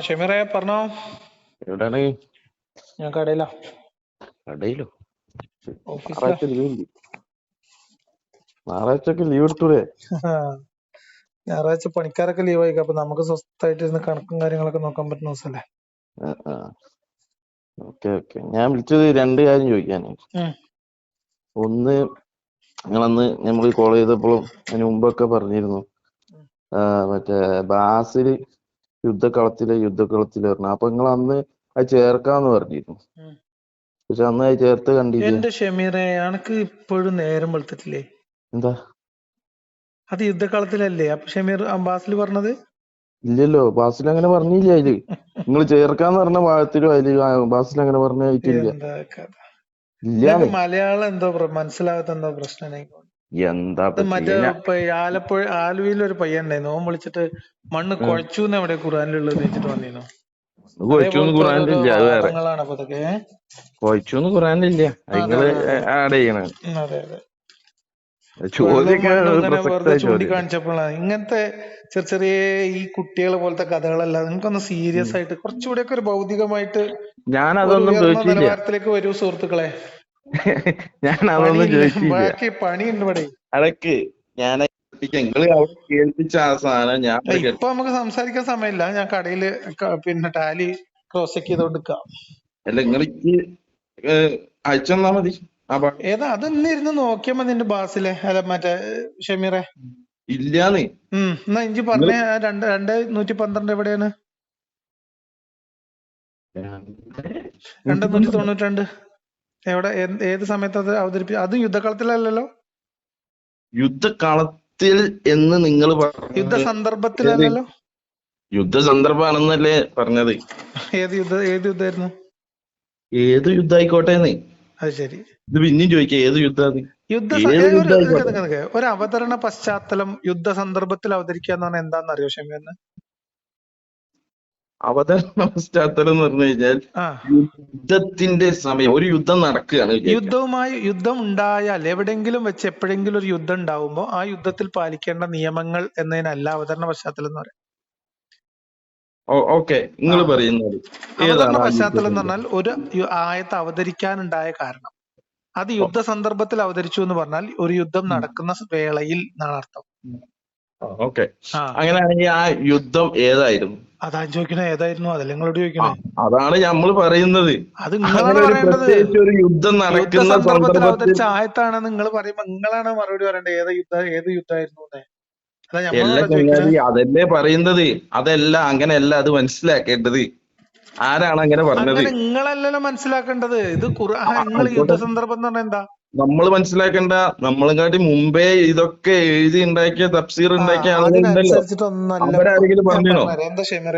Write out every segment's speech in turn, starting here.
ഷെമീറെ പറഞ്ഞോ. എവിടാണ്? ഞാൻ കടയിലാ. കടയിലോ? ഓഫീസിലാ. ഞായറാഴ്ച ലീവ് ഇല്ലേ? ഞായറാഴ്ചക്ക് ലീവ് എടുത്തൂടെ? ഞായറാഴ്ച പണിക്കാരൊക്കെ ലീവ് ആയിക്കാം. അപ്പൊ നമുക്ക് സ്വസ്ഥമായിട്ട് ഇരുന്ന് കണക്കും കാര്യങ്ങളൊക്കെ നോക്കാൻ പറ്റുന്ന ദിവസമല്ലേ. Okay okay. ഞാൻ വിളിച്ചത് രണ്ട് കാര്യം ചോദിക്കാന്. ഒന്ന്, നിങ്ങളന്ന് നമ്മൾ കോൾ ചെയ്തപ്പോഴും അതിന് മുമ്പൊക്കെ പറഞ്ഞിരുന്നു മറ്റേ ബാസില് യുദ്ധക്കളത്തില് പറഞ്ഞു. അപ്പൊ നിങ്ങൾ അന്ന് അത് ചേർക്കാന്ന് പറഞ്ഞിരുന്നു. പക്ഷെ അന്ന് അത് ചേർത്ത് കണ്ടില്ല. എന്റെ ഷെമീറെ, എനക്ക് ഇപ്പോഴും നേരം വെളുത്തിട്ടില്ലേ? എന്താ അത് യുദ്ധക്കളത്തിലല്ലേ അപ്പൊ ഷെമീർ ബാസിൽ പറഞ്ഞത്? ഇല്ലല്ലോ, ബാസിൽ അങ്ങനെ പറഞ്ഞില്ല. അതില് നിങ്ങൾ ചേർക്കാന്ന് പറഞ്ഞ ഭാഗത്തിലും അതില് ബാസിൽ അങ്ങനെ പറഞ്ഞിട്ടില്ല. എന്താ കഥ? ഇല്ലാന്ന്. മലയാളം എന്തോ മനസ്സിലാകാത്ത എന്തോ പ്രശ്നം. എന്താ മറ്റേ ആലുവയിൽ ഒരു പയ്യൻ ഉണ്ടായിരുന്നു, ഓൻ വിളിച്ചിട്ട് മണ്ണ് കുഴച്ചു എവിടെ ഖുറാനിലുള്ളത് വെച്ചിട്ട് വന്നിരുന്നു. വാദങ്ങളാണ് അപ്പൊ ഇതൊക്കെ. കുഴച്ചൊന്നും ഖുറാനിലില്ല, നിങ്ങള് ആഡ് ചെയ്യണ ചോദ്യമൊക്കെ വെറുതെ ചൂണ്ടിക്കാണിച്ചപ്പോഴാണ് ഇങ്ങനത്തെ ചെറിയ ചെറിയ ഈ കുട്ടികളെ പോലത്തെ കഥകളല്ല. നിങ്ങൾക്കൊന്ന് സീരിയസ് ആയിട്ട് കുറച്ചുകൂടെ ഒക്കെ ഒരു ഭൗതികമായിട്ട് നിലവാരത്തിലേക്ക് വരൂ സുഹൃത്തുക്കളെ. ഞാൻ അതൊന്നും ചോദിച്ചില്ല. ബാക്കി പണിയുണ്ട് ഇവിടെ. അതൊക്കെ ഞാൻ കേൾപ്പിച്ച ആ സാധനം ഞാൻ ഇപ്പൊ നമുക്ക് സംസാരിക്കാൻ സമയമില്ല. ഞാൻ കടയില് പിന്നെ ടാലി ക്രോസ് ചെക്ക് ചെയ്തോണ്ടിരിക്കാം. അല്ല, നിങ്ങൾ അയച്ചെന്നാ മതി. ഏതാ അത് ഇന്ന് ഇരുന്ന് നോക്കിയാ മതി. എന്റെ ബാസിലെ അല്ല മറ്റേ ഷെമീറെ ഇല്ലാന്ന്. എന്നാ ഇഞ്ചി പറഞ്ഞേ. 2,112 എവിടെയാണ്? 2,192 എവിടെ? ഏത് സമയത്ത് അത് അവതരിപ്പിച്ചു? അത് യുദ്ധകളത്തിലല്ലോ. യുദ്ധകളത്തിൽ എന്ന് നിങ്ങൾ യുദ്ധ സന്ദർഭത്തിലല്ലോ. യുദ്ധ സന്ദർഭമാണെന്നല്ലേ പറഞ്ഞത്? ഏത് യുദ്ധമായിരുന്നു? ഏത് യുദ്ധായിക്കോട്ടെന്ന്. അത് ശരി. ഇത് പിന്നെയും ചോദിക്കാം, ഏത് യുദ്ധം? ഒരു അവതരണ പശ്ചാത്തലം യുദ്ധ സന്ദർഭത്തിൽ അവതരിക്കുക എന്ന് പറഞ്ഞാൽ എന്താണെന്ന് അറിയോ ഷെമീറിന്? അവതരണ പശ്ചാത്തലം എന്ന് പറഞ്ഞു കഴിഞ്ഞാൽ യുദ്ധത്തിന്റെ സമയം, ഒരു യുദ്ധം നടക്കുകയാണ്. യുദ്ധം ഉണ്ടായാൽ എവിടെങ്കിലും വെച്ച് എപ്പോഴെങ്കിലും ഒരു യുദ്ധം ഉണ്ടാവുമ്പോ ആ യുദ്ധത്തിൽ പാലിക്കേണ്ട നിയമങ്ങൾ എന്നതിനല്ല അവതരണ പശ്ചാത്തലം എന്ന് പറയാം. ഓക്കെ, നിങ്ങൾ പറയുന്നത് അവതരണ പശ്ചാത്തലം എന്ന് പറഞ്ഞാൽ ഒരു ആയത്ത് അവതരിക്കാനുണ്ടായ കാരണം. അത് യുദ്ധ സന്ദർഭത്തിൽ അവതരിച്ചു എന്ന് പറഞ്ഞാൽ ഒരു യുദ്ധം നടക്കുന്ന വേളയിൽ എന്നാണ് അർത്ഥം. ഓക്കെ, അങ്ങനെയാണെങ്കിൽ ആ യുദ്ധം ഏതായിരുന്നു? അതാ ചോദിക്കണേ, ഏതായിരുന്നു? അതല്ലേ നിങ്ങളോട് ചോദിക്കണേ. അതാണ് നമ്മൾ പറയുന്നത്. അത് നിങ്ങളാണ് പറയേണ്ടത്. ഒരു യുദ്ധം നടക്കുന്ന സന്ദർഭത്തിൽ അവതരിച്ച ആയത്താണ് നിങ്ങൾ പറയുമ്പോ നിങ്ങളാണ് മറുപടി പറയേണ്ടത്. ഏത് യുദ്ധമായിരുന്നു? അതല്ലേ പറയുന്നത്. അതല്ല, അങ്ങനെയല്ല അത് മനസ്സിലാക്കേണ്ടത്. ആരാണ് അങ്ങനെ പറഞ്ഞത്? നിങ്ങളല്ലല്ലോ മനസ്സിലാക്കേണ്ടത്. ഇത് നിങ്ങൾ യുദ്ധ സന്ദർഭം എന്ന് പറഞ്ഞാൽ എന്താ? നമ്മൾ മനസ്സിലാക്കേണ്ട. നമ്മളെക്കാട്ടി മുമ്പേ ഇതൊക്കെ എഴുതി ഉണ്ടാക്കിയ തഫ്സീർ ഉണ്ടാക്കിയ ആളുകളുണ്ടല്ലോ. അവരാരെങ്കിലും പറഞ്ഞോ?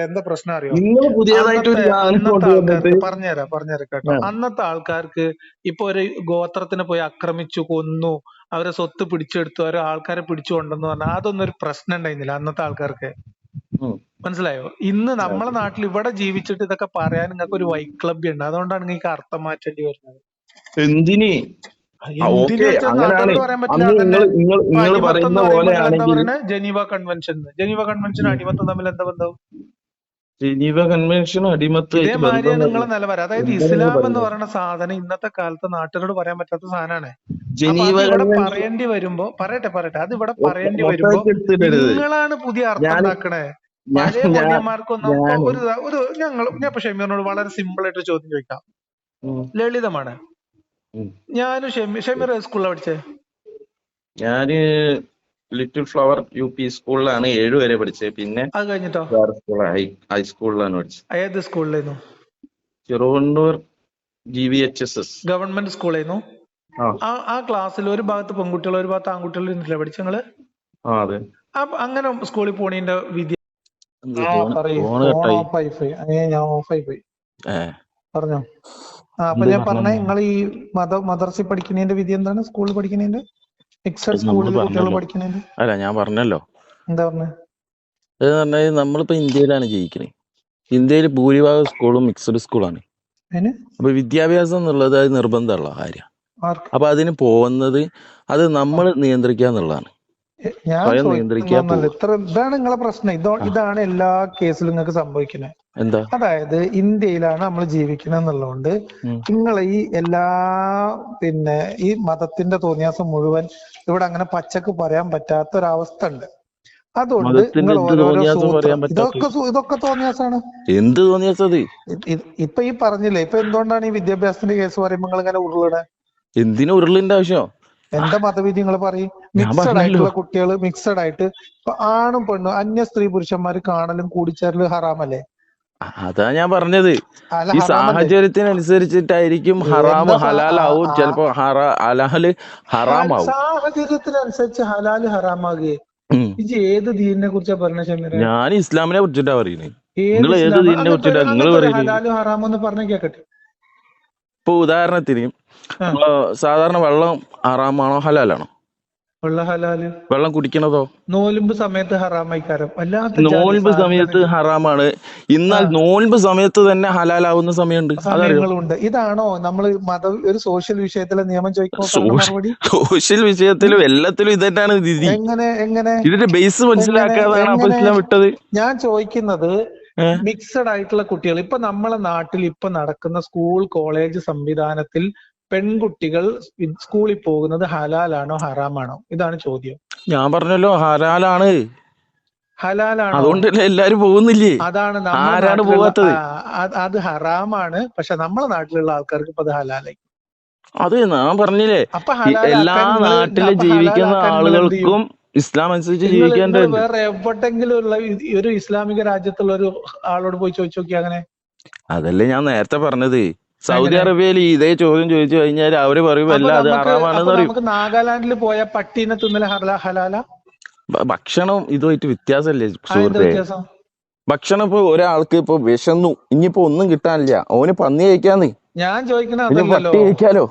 എന്താ പ്രശ്നം അറിയോ? നിങ്ങൾ പുതിയതായിട്ട് ഒരു പറഞ്ഞുതരാം കേട്ടോ. അന്നത്തെ ആൾക്കാർക്ക് ഇപ്പൊ ഒരു ഗോത്രത്തിനെ പോയി ആക്രമിച്ചു, കൊന്നു, അവരെ സ്വത്ത് പിടിച്ചെടുത്തു, അവരെ ആൾക്കാരെ പിടിച്ചു കൊണ്ടെന്ന് പറഞ്ഞാൽ അതൊന്നും ഒരു പ്രശ്നം ഉണ്ടായിരുന്നില്ല അന്നത്തെ ആൾക്കാർക്ക്. മനസ്സിലായോ? ഇന്ന് നമ്മളെ നാട്ടിൽ ഇവിടെ ജീവിച്ചിട്ട് ഇതൊക്കെ പറയാൻ നിങ്ങൾക്ക് ഒരു വൈക്ലഭ്യം ഉണ്ട്. അതുകൊണ്ടാണ് നിങ്ങൾക്ക് അർത്ഥം മാറ്റേണ്ടി വരുന്നത്. എന്തിന്? ജനീവ കൺവെൻഷൻ അടിമത്തം തമ്മിൽ എന്താ ബന്ധം? ജനീവ കൺവെൻഷൻ ഇതേമാതിരി നിങ്ങളെ നിലവാരം. അതായത് ഇസ്ലാം എന്ന് പറയുന്ന സാധനം ഇന്നത്തെ കാലത്ത് നാട്ടിനോട് പറയാൻ പറ്റാത്ത സാധനമാണ്. ഇവിടെ പറയേണ്ടി വരുമ്പോ അത് ഇവിടെ പറയേണ്ടി വരുമ്പോ നിങ്ങളാണ് പുതിയ അർത്ഥം ഉണ്ടാക്കണേ. പഴയ മൂല്യന്മാർക്കൊന്നും ഞാൻ ഷെമീറിനോട് വളരെ സിമ്പിൾ ആയിട്ട് ചോദ്യം ചോദിക്കാം, ലളിതമാണ്. ഞാനും ഷെമീർ സ്കൂളിലാണ് പഠിച്ചേ. ഞാന് ലിറ്റിൽ ഫ്ലവർ UP സ്കൂളിലാണ് 7 വരെ പഠിച്ചത്. പിന്നെ അത് കഴിഞ്ഞിട്ടോ ഹൈസ്കൂളിലാണ് പഠിച്ചത്. ഏത് സ്കൂളിലായിരുന്നു? ചെറുവണ്ണൂർ GVHSS ഗവൺമെന്റ് സ്കൂളായിരുന്നു. ആ ക്ലാസ്സിൽ ഒരു ഭാഗത്ത് പെൺകുട്ടികൾ ഒരു ഭാഗത്ത് ആൺകുട്ടികൾ ഇരുന്നില്ലേ പഠിച്ച നിങ്ങള്? അതെ. അങ്ങനെ സ്കൂളിൽ പോണീന്റെ വിധി പറഞ്ഞോ. അപ്പൊ ഞാൻ പറഞ്ഞ നിങ്ങൾ ഈ മദർസി പഠിക്കുന്നതിന്റെ വിധി എന്താണ്? സ്കൂളിൽ പഠിക്കുന്നതിന്റെ മിക്സഡ് സ്കൂളിൽ കുട്ടികൾ പഠിക്കുന്നതിന്റെ? അല്ല, ഞാൻ പറഞ്ഞല്ലോ. എന്താ പറഞ്ഞ? നമ്മളിപ്പോ ഇന്ത്യയിലാണ് ജീവിക്കണേ. ഇന്ത്യയിൽ ഭൂരിഭാഗം സ്കൂളും മിക്സഡ് സ്കൂളാണ്. അപ്പൊ വിദ്യാഭ്യാസം എന്നുള്ളത് അത് നിർബന്ധമുള്ള കാര്യം. അപ്പൊ അതിന് പോകുന്നത് അത് നമ്മൾ നിയന്ത്രിക്കാന്നുള്ളതാണ്. ഇതാണ് നിങ്ങളെ പ്രശ്നം. ഇതാണ് എല്ലാ കേസിലും നിങ്ങൾക്ക് സംഭവിക്കുന്നത്. എന്താ? അതായത് ഇന്ത്യയിലാണ് നമ്മൾ ജീവിക്കുന്നത് എന്നുള്ളതുകൊണ്ട് നിങ്ങൾ ഈ എല്ലാ ഈ മതത്തിന്റെ തോന്നിയാസം മുഴുവൻ ഇവിടെ അങ്ങനെ പച്ചക്ക് പറയാൻ പറ്റാത്ത ഒരവസ്ഥ ഉണ്ട്. അതുകൊണ്ട് നിങ്ങൾ ഓരോരോ സൂത്രം, ഇതൊക്കെ തോന്നിയാസാണ്. എന്ത് തോന്നിയാസത്? ഇപ്പൊ ഈ പറഞ്ഞില്ലേ, ഇപ്പൊ എന്തുകൊണ്ടാണ് ഈ വിദ്യാഭ്യാസത്തിന്റെ കേസ് പറയുമ്പോൾ നിങ്ങൾ ഇങ്ങനെ ഉരുളണേ? എന്തിനു ഉരുളിന്റെ ആവശ്യം? എന്താ മതവിധി നിങ്ങൾ പറയും? മിക്സഡ് ആയിട്ടുള്ള കുട്ടികൾ, മിക്സഡ് ആയിട്ട് ഇപ്പൊ ആണും പെണ്ണും അന്യ സ്ത്രീ പുരുഷന്മാര് കാണലും കൂടിച്ചേരലും ഹറാമല്ലേ? അതാ ഞാൻ പറഞ്ഞത്. ഈ സാഹചര്യത്തിനനുസരിച്ചിട്ടായിരിക്കും ഹറാമ് ഹലാലാവും, ചിലപ്പോ ഹലാല് ഹറാമാവും. സാഹചര്യത്തിനനുസരിച്ച് ഹലാല് ഹറാമാകെ ഇത് ഏത് ദീനിനെ കുറിച്ചാ പറഞ്ഞ ഷമീറ? ഞാൻ ഇസ്ലാമിനെ കുറിച്ചിട്ടാ പറയുന്നത്. നിങ്ങൾ ഏത് ദീനിനെ കുറിച്ചിട്ടാ നിങ്ങൾ പറയുന്നത്? ഹലാലും ഹറാമെന്ന് പറഞ്ഞ കേക്കട്ടെ. ഇപ്പൊ ഉദാഹരണത്തിന് സാധാരണ വെള്ളം ഹറാമാണോ ഹലാലാണോ? വെള്ളം കുടിക്കണതോ? നോൽമ്പ് സമയത്ത് ഹറാമായിക്കാരം. നോൽമ്പ് സമയത്ത് ഹറാമാണ്. എന്നാൽ നോൽമ്പ് സമയത്ത് തന്നെ ഹലാലാവുന്ന സമയമുണ്ട്. ഇതാണോ നമ്മൾ ഒരു സോഷ്യൽ വിഷയത്തിലെ നിയമം ചോദിക്കുമ്പോൾ മറുപടി? സോഷ്യൽ വിഷയത്തിലും എല്ലാത്തിലും ഇത് തന്നെയാണ് വിധി. എങ്ങനെ ഇതിന്റെ ബേസ് മനസ്സിലാക്കാതാണ് അപ്പൊ ഇസ്ലാം വിട്ടത്. ഞാൻ ചോദിക്കുന്നത്, മിക്സഡ് ആയിട്ടുള്ള കുട്ടികൾ ഇപ്പൊ നമ്മളെ നാട്ടിൽ ഇപ്പൊ നടക്കുന്ന സ്കൂൾ കോളേജ് സംവിധാനത്തിൽ പെൺകുട്ടികൾ സ്കൂളിൽ പോകുന്നത് ഹലാലാണോ ഹറാമാണോ? ഇതാണ് ചോദ്യം. ഞാൻ പറഞ്ഞല്ലോ ഹലാലാണ്. ഹലാലാണോ? അതുകൊണ്ടല്ലേ എല്ലാരും പോകുന്നില്ലേ? അതാണ് ആരാണ് പോകാത്തത്? അത് ഹറാമാണ്, പക്ഷെ നമ്മളെ നാട്ടിലുള്ള ആൾക്കാർക്ക് ഇപ്പൊ അത് ഹലാലായി. അത് ഞാൻ പറഞ്ഞില്ലേ, എല്ലാ നാട്ടിലും ജീവിക്കുന്ന ആളുകൾക്കും ഇസ്ലാം അനുസരിച്ച് ജീവിക്കേണ്ട. വേറെ എവിടെങ്കിലും ഉള്ള ഒരു ഇസ്ലാമിക രാജ്യത്തുള്ള ഒരു ആളോട് പോയി ചോദിച്ചു നോക്കി അങ്ങനെ. അതല്ലേ ഞാൻ നേരത്തെ പറഞ്ഞത്. സൗദി അറേബ്യയിൽ ഇതേ ചോദ്യം ചോദിച്ചു കഴിഞ്ഞാൽ അവര് പറയും അല്ല അത് ഹറാമാണെന്ന് പറയും. നമുക്ക് നാഗാലാൻഡിൽ പോയ പട്ടീനെ തിന്നല് ഹലാല? ഭക്ഷണം ഇതുമായിട്ട് വ്യത്യാസമല്ലേ സുഹൃത്തെ? ഭക്ഷണം ഇപ്പൊ ഒരാൾക്ക് ഇപ്പൊ വിശന്നു, ഇനിയിപ്പോ ഒന്നും കിട്ടാനില്ല, ഓന് പന്നി കഴിക്കാന്ന്. ഞാൻ ചോദിക്കണോ കഴിക്കാലോ?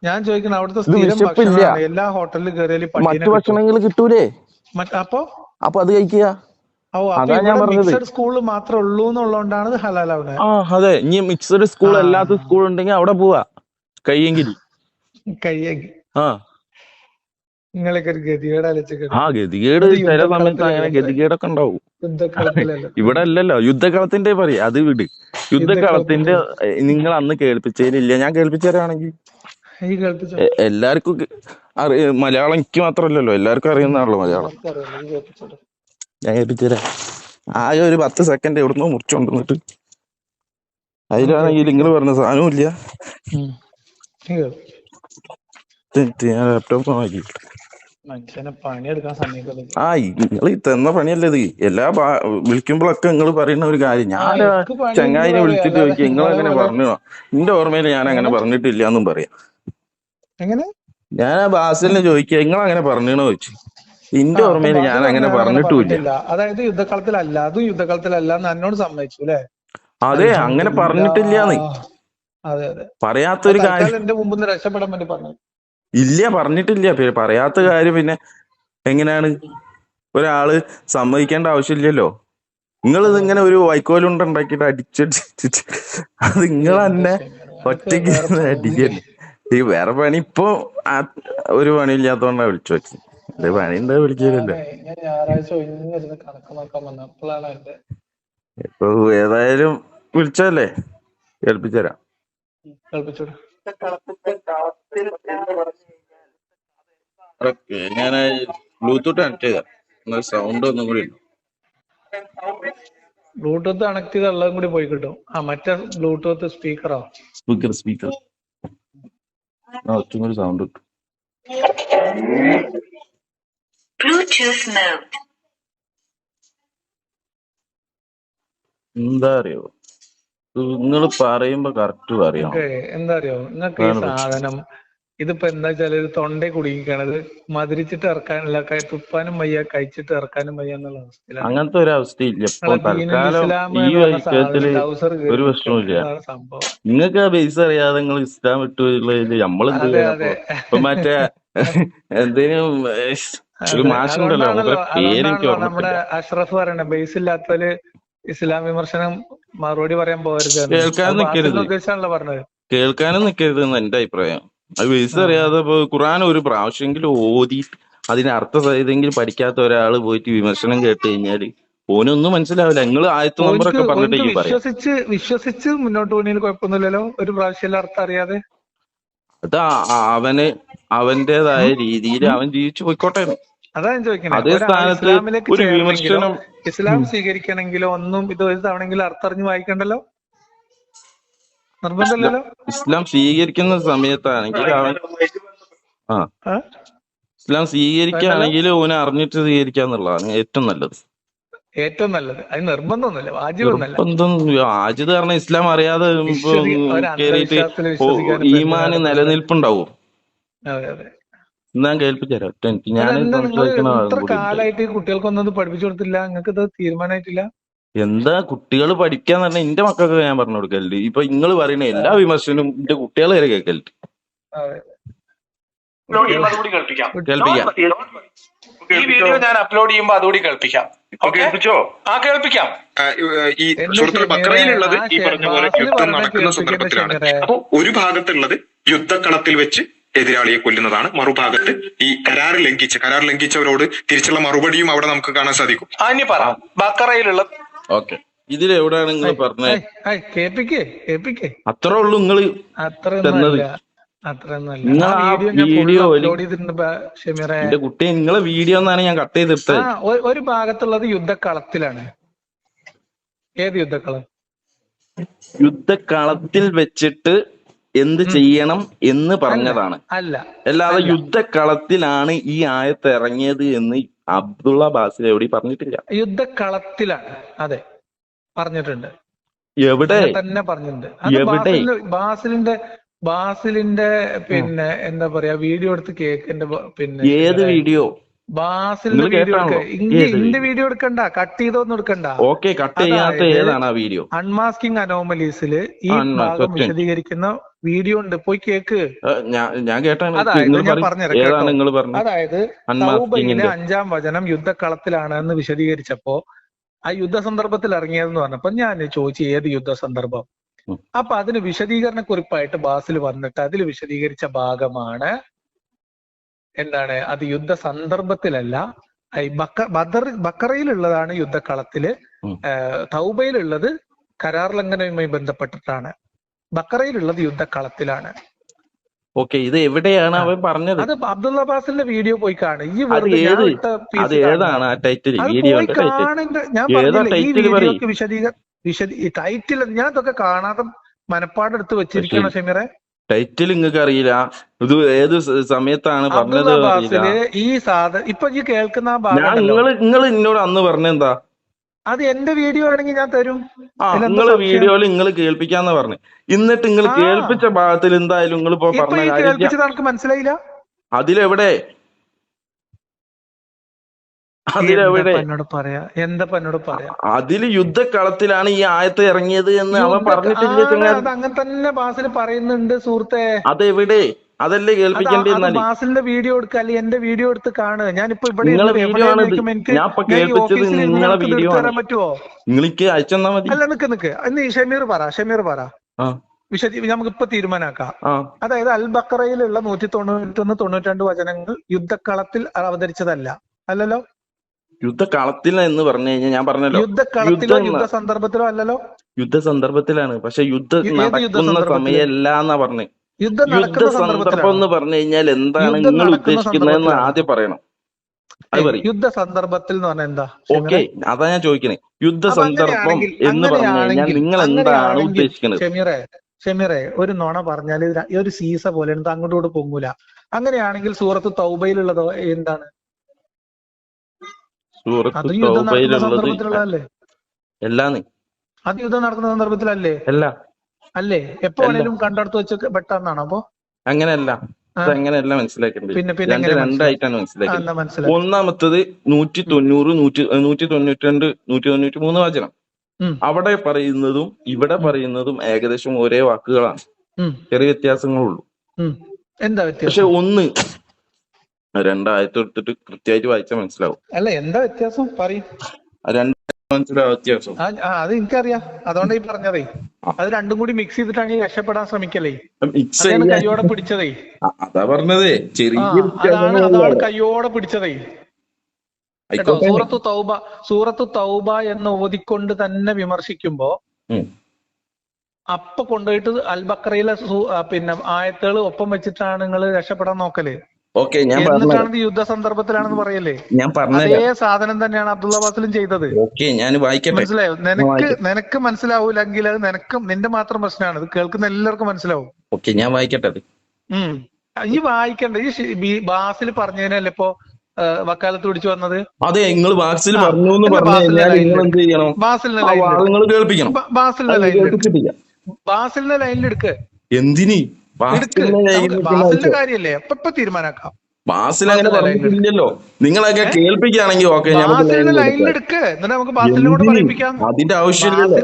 ഞാൻ ചോദിക്കണ അവിടുത്തെ സ്ഥിരം ഭക്ഷണമാണ്. എല്ലാ ഹോട്ടലിലും കയറിയാലും മറ്റു ഭക്ഷണങ്ങൾ കിട്ടൂലേ? അപ്പൊ അത് കഴിക്കുക. മിക്സഡ് സ്കൂൾ മാത്രമേ ഉള്ളൂ എന്നുള്ളതുകൊണ്ടാണ് ഇത് ഹലാലാവുന്നത്. അതെ, ഇനി മിക്സഡ് സ്കൂൾ അല്ലാത്ത സ്കൂൾ ഉണ്ടെങ്കിൽ അവിടെ പോവാ കഴിയെങ്കിൽ. നിങ്ങളൊക്കെ ഒരു ഗതികേട് ഗതികേട് ചില സമയത്ത് അങ്ങനെ ഗതികേടൊക്കെ ഉണ്ടാവും. ഇവിടെ അല്ലല്ലോ യുദ്ധകളത്തിന്റെ പറയാ, അത് വിട്. യുദ്ധകളത്തിന്റെ നിങ്ങൾ അന്ന് കേൾപ്പിച്ചതിലില്ല, ഞാൻ കേൾപ്പിച്ചതാണെങ്കിൽ എല്ലാവർക്കും മലയാളം എനിക്ക് മാത്രല്ലല്ലോ, എല്ലാവർക്കും അറിയുന്നതാണല്ലോ മലയാളം. ഞാൻ കേൾപ്പിച്ചതരാം. ആകെ ഒരു 10 സെക്കൻഡ് എവിടുന്നോ മുറിച്ചുകൊണ്ടിരുന്നിട്ട് അതിലാണെങ്കിൽ നിങ്ങൾ പറഞ്ഞ സാധനവും ഇല്ല. ഞാൻ ലാപ്ടോപ്പ് നോക്കി. നിങ്ങൾ തന്ന പണിയല്ലേ ഇത്? വിളിക്കുമ്പോഴൊക്കെ നിങ്ങൾ പറയുന്ന ഒരു കാര്യം. ഞാൻ ചങ്ങായിനെ വിളിച്ചിട്ട് ചോദിക്കുക നിങ്ങൾ അങ്ങനെ പറഞ്ഞു, എന്റെ ഓർമ്മയിൽ ഞാൻ അങ്ങനെ പറഞ്ഞിട്ടില്ല എന്നും പറയാം. ഞാൻ ആ ബാസിലിനെ ചോദിക്കുക നിങ്ങൾ അങ്ങനെ പറഞ്ഞോ ചോദിച്ചു. എന്റെ ഓർമ്മയിൽ ഞാൻ അങ്ങനെ പറഞ്ഞിട്ടില്ല. അതായത് യുദ്ധക്കളത്തിലല്ല, അതും യുദ്ധക്കളത്തിലല്ല എന്നോട് സമ്മതിച്ചു അല്ലേ? അതെ, അങ്ങനെ പറഞ്ഞിട്ടില്ലാന്ന്. പറയാത്തൊരു കാര്യം എന്റെ മുമ്പ് രക്ഷപ്പെടാൻ വേണ്ടി പറഞ്ഞു. ഇല്ല, പറഞ്ഞിട്ടില്ല. പറയാത്ത കാര്യം പിന്നെ എങ്ങനെയാണ് ഒരാള് സമ്മതിക്കേണ്ട ആവശ്യമില്ലല്ലോ. നിങ്ങൾ ഇതിങ്ങനെ ഒരു വൈക്കോലുണ്ടാക്കിയിട്ട് അടിച്ചിട്ട് അത് നിങ്ങൾ തന്നെ ഒറ്റയ്ക്ക് അടിക്കല്ലേ. ഈ വേറെ പണി ഇപ്പൊ ഒരു പണിയില്ലാത്തോണ്ടാ വിളിച്ചു വെച്ചത്. അത് പണി എന്താ വിളിച്ചില്ലല്ലോ. ഇപ്പൊ ഏതായാലും വിളിച്ചല്ലേ, കേൾപ്പിച്ചുതരാം. ഞാൻ ബ്ലൂടൂത്ത് കണക്ട് ചെയ്ത സൗണ്ട് ഒന്നും കൂടി. ബ്ലൂടൂത്ത് കണക്ട് ചെയ്ത ഉള്ളതും കൂടി പോയി കിട്ടും. മറ്റേ ബ്ലൂടൂത്ത് സ്പീക്കറോ? സ്പീക്കർ ഒറ്റും കൂടി സൗണ്ട് കിട്ടും. എന്താ അറിയോ, നിങ്ങൾ പറയുമ്പോ കറക്റ്റ് പറയാം. എന്താ അറിയോ, നിങ്ങൾക്ക് ഈ സാധനം ഇതിപ്പോ എന്താ വെച്ചാൽ ഒരു തൊണ്ടേ കുടുങ്ങിക്കണത്, മധുരിച്ചിട്ട് ഇറക്കാനുള്ള, തുപ്പാനും വയ്യ, കഴിച്ചിട്ട് ഇറക്കാനും വയ്യ എന്നുള്ള അവസ്ഥയിലാണ്. അങ്ങനത്തെ ഒരു അവസ്ഥയില്ല ഇപ്പൊ തൽക്കാലം. ഈ വിഷയത്തില് ഒരു പ്രശ്നമില്ല. നിങ്ങൾക്ക് ആ ബേസ് അറിയാതെ നിങ്ങൾ ഇസ്ലാം വിട്ടുള്ളതില് നമ്മളെന്ത് ചെയ്യാനപ്പോ? ഇപ്പൊ മറ്റേ എന്തേലും ഒരു മാഷുണ്ടല്ലോ, പേരെനിക്ക് നമ്മുടെ അഷ്റഫ് പറയണ ബേസ് ഇല്ലാത്തവര് ഇസ്ലാം വിമർശനം മറുപടി പറയാൻ പോകരുത്. കേൾക്കാനും നിൽക്കരുത് എന്ന് എന്റെ അഭിപ്രായം. അത് ബേസ് അറിയാതെ ഇപ്പൊ ഖുർആൻ ഒരു പ്രാവശ്യമെങ്കിലും ഓതി അതിന് അർത്ഥം ഏതെങ്കിലും പഠിക്കാത്ത ഒരാള് പോയിട്ട് വിമർശനം കേട്ട് കഴിഞ്ഞാല് ഓനൊന്നും മനസ്സിലാവില്ല. നിങ്ങൾ ആയത്ത് നമ്പറൊക്കെ പറഞ്ഞിട്ട് ഈ പറയാം. വിശ്വസിച്ച് മുന്നോട്ട് പോകണേൽ കുഴപ്പമൊന്നുമില്ലല്ലോ, ഒരു പ്രാവശ്യം അർത്ഥം അറിയാതെ. അത് അവന് അവന്റേതായ രീതിയിൽ അവൻ ജീവിച്ചു പോയിക്കോട്ടെ. അതാ ഞാൻ ചോദിക്കണേ. അതേ സ്ഥാനത്ത് ഇസ്ലാമിലേക്ക് ഒരു ചേരണമെങ്കിലോ വിമർശനം, ഇസ്ലാം സ്വീകരിക്കണമെങ്കിലോ ഒന്നും ഇത് ഒരു തവണെങ്കിലും അർത്ഥറിഞ്ഞ് വായിക്കണ്ടല്ലോ, നിർബന്ധമില്ലല്ലോ. ഇസ്ലാം സ്വീകരിക്കുന്ന സമയത്താണെങ്കിൽ അവൻ ഇസ്ലാം സ്വീകരിക്കുകയാണെങ്കിൽ ഓനെ അറിഞ്ഞിട്ട് സ്വീകരിക്കാന്നുള്ളതാണ് ഏറ്റവും നല്ലത്. അത് നിർബന്ധമൊന്നുമില്ല, വാജിബൊന്നുമല്ല. വാജിദ് പറഞ്ഞ ഇസ്ലാം അറിയാതെ കേറിയിട്ട് ഈമാന് നിലനിൽപ്പുണ്ടാവും. ഞാൻ കേൾപ്പിച്ചുതരാം. ഇത്ര കാലായിട്ട് കുട്ടികൾക്കൊന്നും പഠിപ്പിച്ചു കൊടുത്തില്ല, നിങ്ങൾക്ക് ഇത് തീരുമാനമായിട്ടില്ല. എന്താ കുട്ടികൾ പഠിക്കാന്ന് പറഞ്ഞാൽ എന്റെ മക്കൾക്ക് ഞാൻ പറഞ്ഞു കൊടുക്കലുണ്ട്. ഇപ്പൊ നിങ്ങൾ പറയുന്ന എല്ലാ വിമർശനവും എന്റെ കുട്ടികൾ വരെ കേൾക്കലുണ്ട്. കേൾപ്പിക്കാം. ഈ വീഡിയോ ഞാൻ അപ്ലോഡ് ചെയ്യുമ്പോ അതുകൂടി കേൾപ്പിക്കാം. കേൾപ്പിക്കാം. ഈ സൂറത്തുൽ ബഖറയിലുള്ളത് ഈ പറഞ്ഞ പോലെ യുദ്ധം നടക്കുന്ന സന്ദർഭത്തിലാണ്. അപ്പൊ ഒരു ഭാഗത്തുള്ളത് യുദ്ധക്കളത്തിൽ വെച്ച് എതിരാളിയെ കൊല്ലുന്നതാണ്, മറുഭാഗത്ത് ഈ കരാർ ലംഘിച്ചവരോട് തിരിച്ചുള്ള മറുപടിയും അവിടെ നമുക്ക് കാണാൻ സാധിക്കും. ബഖറയിലുള്ള ഇതിലെവിടെയാണ് നിങ്ങൾ പറഞ്ഞത്? അത്രേ ഉള്ളൂ. നിങ്ങൾ എന്റെ കുട്ടി നിങ്ങളെ വീഡിയോ എന്നാണ് ഞാൻ കട്ട് ചെയ്തിട്ടത്. ഒരു ഭാഗത്തുള്ളത് യുദ്ധക്കളത്തിലാണ്. ഏത് യുദ്ധക്കളം? യുദ്ധക്കളത്തിൽ വെച്ചിട്ട് എന്ത് ചെയ്യണം എന്ന് പറഞ്ഞതാണ്, അല്ലാതെ യുദ്ധക്കളത്തിലാണ് ഈ ആയത്ത് ഇറങ്ങിയത് എന്ന് അബ്ദുള്ള ബാസിൽ എവിടെ പറഞ്ഞിട്ടില്ല. യുദ്ധക്കളത്തിലാണ്, അതെ പറഞ്ഞിട്ടുണ്ട്. എവിടെ തന്നെ പറഞ്ഞിട്ടുണ്ട്. ബാസിലിന്റെ പിന്നെ എന്താ പറയാ വീഡിയോ എടുത്ത് കേക്കിന്റെ പിന്നെ ഏത് വീഡിയോ? ബാസിലിന്റെ വീഡിയോ ഇന്റെ വീഡിയോ എടുക്കണ്ട, കട്ട് ചെയ്തൊന്നും എടുക്കണ്ട. ഓക്കെ, കട്ട് ചെയ്യാത്ത ഏതാണ് ആ വീഡിയോ? അൺമാസ്കിംഗ് അനോമലീസില് ഈ ഭാഗം വിശദീകരിക്കുന്ന വീഡിയോ ഉണ്ട്, പോയി കേക്ക്. ഞാൻ കേട്ടാണ്. അതായത് തൗബയിലെ 5-ാം വചനം യുദ്ധക്കളത്തിലാണ് എന്ന് വിശദീകരിച്ചപ്പോ ആ യുദ്ധ സന്ദർഭത്തിൽ ഇറങ്ങിയതെന്ന് പറഞ്ഞപ്പോ ഞാൻ ചോദിച്ചു ഏത് യുദ്ധ സന്ദർഭം. അപ്പൊ അതിന് വിശദീകരണ കുറിപ്പായിട്ട് ബാസിൽ വന്നിട്ട് അതിൽ വിശദീകരിച്ച ഭാഗമാണ് എന്താണ്, അത് യുദ്ധ സന്ദർഭത്തിലല്ല, ബക്കറയിലുള്ളതാണ് യുദ്ധക്കളത്തില്, തൗബയിലുള്ളത് കരാർ ലംഘനവുമായി ബന്ധപ്പെട്ടിട്ടാണ്, ബക്കറയിലുള്ളത് യുദ്ധക്കളത്തിലാണ്. ഓക്കെ, ഇത് എവിടെയാണ് അവൻ പറഞ്ഞത്? അത് അബ്ദുള്ള ബാസിന്റെ വീഡിയോ പോയി കാണും. ഈ ഞാൻ പറഞ്ഞില്ല ഈ വീഡിയോക്ക് ടൈറ്റിൽ ഞാൻ ഇതൊക്കെ കാണാതെ മനപ്പാടെടുത്ത് വെച്ചിരിക്കണോ ഷമീറെ? ടൈറ്റിൽ നിങ്ങൾക്ക് അറിയില്ല, ഇത് ഏത് സമയത്താണ് പറഞ്ഞത്? ഈ സാധനം ഇപ്പൊ ഈ കേൾക്കുന്ന നിങ്ങൾ എന്നോട് അന്ന് പറഞ്ഞെന്താ? അത് എന്റെ വീഡിയോ ആണെങ്കിൽ ഞാൻ തരും. നിങ്ങളെ വീഡിയോയിൽ നിങ്ങൾ കേൾപ്പിക്കാന്ന് പറഞ്ഞു. എന്നിട്ട് നിങ്ങൾ കേൾപ്പിച്ച ഭാഗത്തിൽ എന്തായാലും നിങ്ങൾ ഇപ്പൊ പറഞ്ഞ മനസ്സിലായില്ല. അതിലെവിടെ എന്നോട് പറയാ, എന്താ എന്നോട് പറയാ? അതില് യുദ്ധക്കളത്തിലാണ് ഈ ആയത്ത് ഇറങ്ങിയത് എന്ന് അവൻ പറഞ്ഞിട്ടില്ല. അത് അങ്ങനെ തന്നെ ബാസിൽ പറയുന്നുണ്ട് സുഹൃത്തെ. അതെവിടെ? അതല്ലേ കേൾപ്പിക്കേണ്ടി? ബാസിലിന്റെ വീഡിയോ എടുക്കുക, അല്ലെങ്കിൽ എന്റെ വീഡിയോ എടുത്ത് കാണുക. ഞാനിപ്പോ ഇവിടെ തരാൻ പറ്റുമോ? നിങ്ങൾക്ക് അയച്ചെന്നാ മതി. അല്ല നിക്ക് ഇന്ന് ഷമീർ പറ നമുക്കിപ്പോ തീരുമാനാക്കാം. അതായത് അൽ ബക്കറയിലുള്ള 191-92 വചനങ്ങൾ യുദ്ധക്കളത്തിൽ അവതരിച്ചതല്ല, അല്ലല്ലോ? യുദ്ധക്കളത്തിൽ എന്ന് പറഞ്ഞു കഴിഞ്ഞാൽ ഞാൻ പറഞ്ഞല്ലോ, യുദ്ധക്കളത്തിലോ യുദ്ധ സന്ദർഭത്തിലോ അല്ലല്ലോ. യുദ്ധ സന്ദർഭത്തിലാണ്, പക്ഷെ യുദ്ധം നടക്കുന്ന സമയമല്ല എന്നാ പറഞ്ഞു. യുദ്ധ സന്ദർഭം എന്ന് പറഞ്ഞു കഴിഞ്ഞാൽ എന്താണ് നിങ്ങൾ ഉദ്ദേശിക്കുന്നതെന്ന് ആദ്യം പറയണം. അത് പറയും. യുദ്ധ സന്ദർഭത്തിൽ എന്ന് പറഞ്ഞാൽ എന്താ? ഓക്കെ, അതാ ഞാൻ ചോദിക്കണേ. യുദ്ധ സന്ദർഭം എന്ന് പറഞ്ഞു കഴിഞ്ഞാൽ നിങ്ങൾ എന്താണ് ഉദ്ദേശിക്കുന്നത്? ഷമീറെ, ഒരു നുണ പറഞ്ഞാൽ ഒരു സീസ പോലെ അങ്ങോട്ടും കൂടെ പൊങ്ങൂല. അങ്ങനെയാണെങ്കിൽ സൂറത്ത് തൗബയിലുള്ളതോ എന്താണ്? സൂറത്ത് തൗബയിലുള്ളത് എല്ലാന്ന് അത് യുദ്ധം നടക്കുന്ന സന്ദർഭത്തിലല്ലേ? അല്ലേ? എപ്പോ വേണേലും കണ്ടെടുത്ത് വെച്ച് പെട്ടെന്നാണോ? അപ്പൊ അങ്ങനെയല്ല, അങ്ങനെയല്ല മനസ്സിലാക്കേണ്ടത്. രണ്ടായിട്ടാണ് മനസ്സിലാക്കുന്നത്. ഒന്നാമത്തത് 190, 192, 193 വചനം. അവിടെ പറയുന്നതും ഇവിടെ പറയുന്നതും ഏകദേശം ഒരേ വാക്കുകളാണ്, ചെറിയ വ്യത്യാസങ്ങളുള്ളൂ. എന്താ വ്യത്യാസം? പക്ഷെ ഒന്ന് രണ്ടായത്ത് എടുത്തിട്ട് കൃത്യമായിട്ട് വായിച്ചാൽ മനസ്സിലാവും. അല്ല, എന്താ വ്യത്യാസം പറയും? മനസ്സിലാവും വ്യത്യാസം. അത് എനിക്കറിയാം, അതുകൊണ്ട് ഈ പറഞ്ഞതേ. അത് രണ്ടും കൂടി മിക്സ് ചെയ്തിട്ടാണ് രക്ഷപ്പെടാൻ ശ്രമിക്കലേ. കയ്യോടെ പിടിച്ചതേ. അതാ പറഞ്ഞതേ, ചെറിയ അതാണ് കയ്യോടെ പിടിച്ചതേ. കേട്ടോ. സൂറത്തു തൗബ എന്ന് ഓതിക്കൊണ്ട് തന്നെ വിമർശിക്കുമ്പോ അപ്പൊ കൊണ്ടുപോയിട്ട് അൽ ബക്കറയിലെ പിന്നെ ആയത്തുകൾ ഒപ്പം വെച്ചിട്ടാണ് നിങ്ങൾ രക്ഷപ്പെടാൻ നോക്കല്. എന്നിട്ടാണ് ഇത് യുദ്ധ സന്ദർഭത്തിലാണെന്ന് പറയല്ലേ. അതേ സാധനം തന്നെയാണ് അബ്ദുള്ള അബ്ബാസിലും ചെയ്തത്. മനസ്സിലായോ? നിനക്ക് മനസ്സിലാവൂലെങ്കിൽ അത് നിന്റെ മാത്രം പ്രശ്നമാണ്. ഇത് കേൾക്കുന്ന എല്ലാവർക്കും മനസ്സിലാവും. ഞാൻ വായിക്കട്ടെ. ഈ വായിക്കണ്ട. ഈ ബാസിൽ പറഞ്ഞതിനല്ലേ ഇപ്പൊ വക്കാലത്ത് പിടിച്ചു വന്നത്. അതെ, നിങ്ങൾ ബാസിലിന്റെ ലൈനിൽ എടുക്ക്. എന്തിന് ബാസിലിന്റെ കാര്യല്ലേ ഇപ്പൊ തീരുമാനാക്കാം. ബാസിൽ അങ്ങനെ പറഞ്ഞിട്ടില്ലല്ലോ. നിങ്ങളൊക്കെ കേൾപ്പിക്കുകയാണെങ്കിൽ ഓക്കെ, ബാസിലിന്റെ ലൈനിൽ എടുക്ക്. എന്നിട്ട് നമുക്ക് ബാസിലിനെ കൂടെ പറയിപ്പിക്കാം. അതിന്റെ ആവശ്യമില്ലല്ലോ.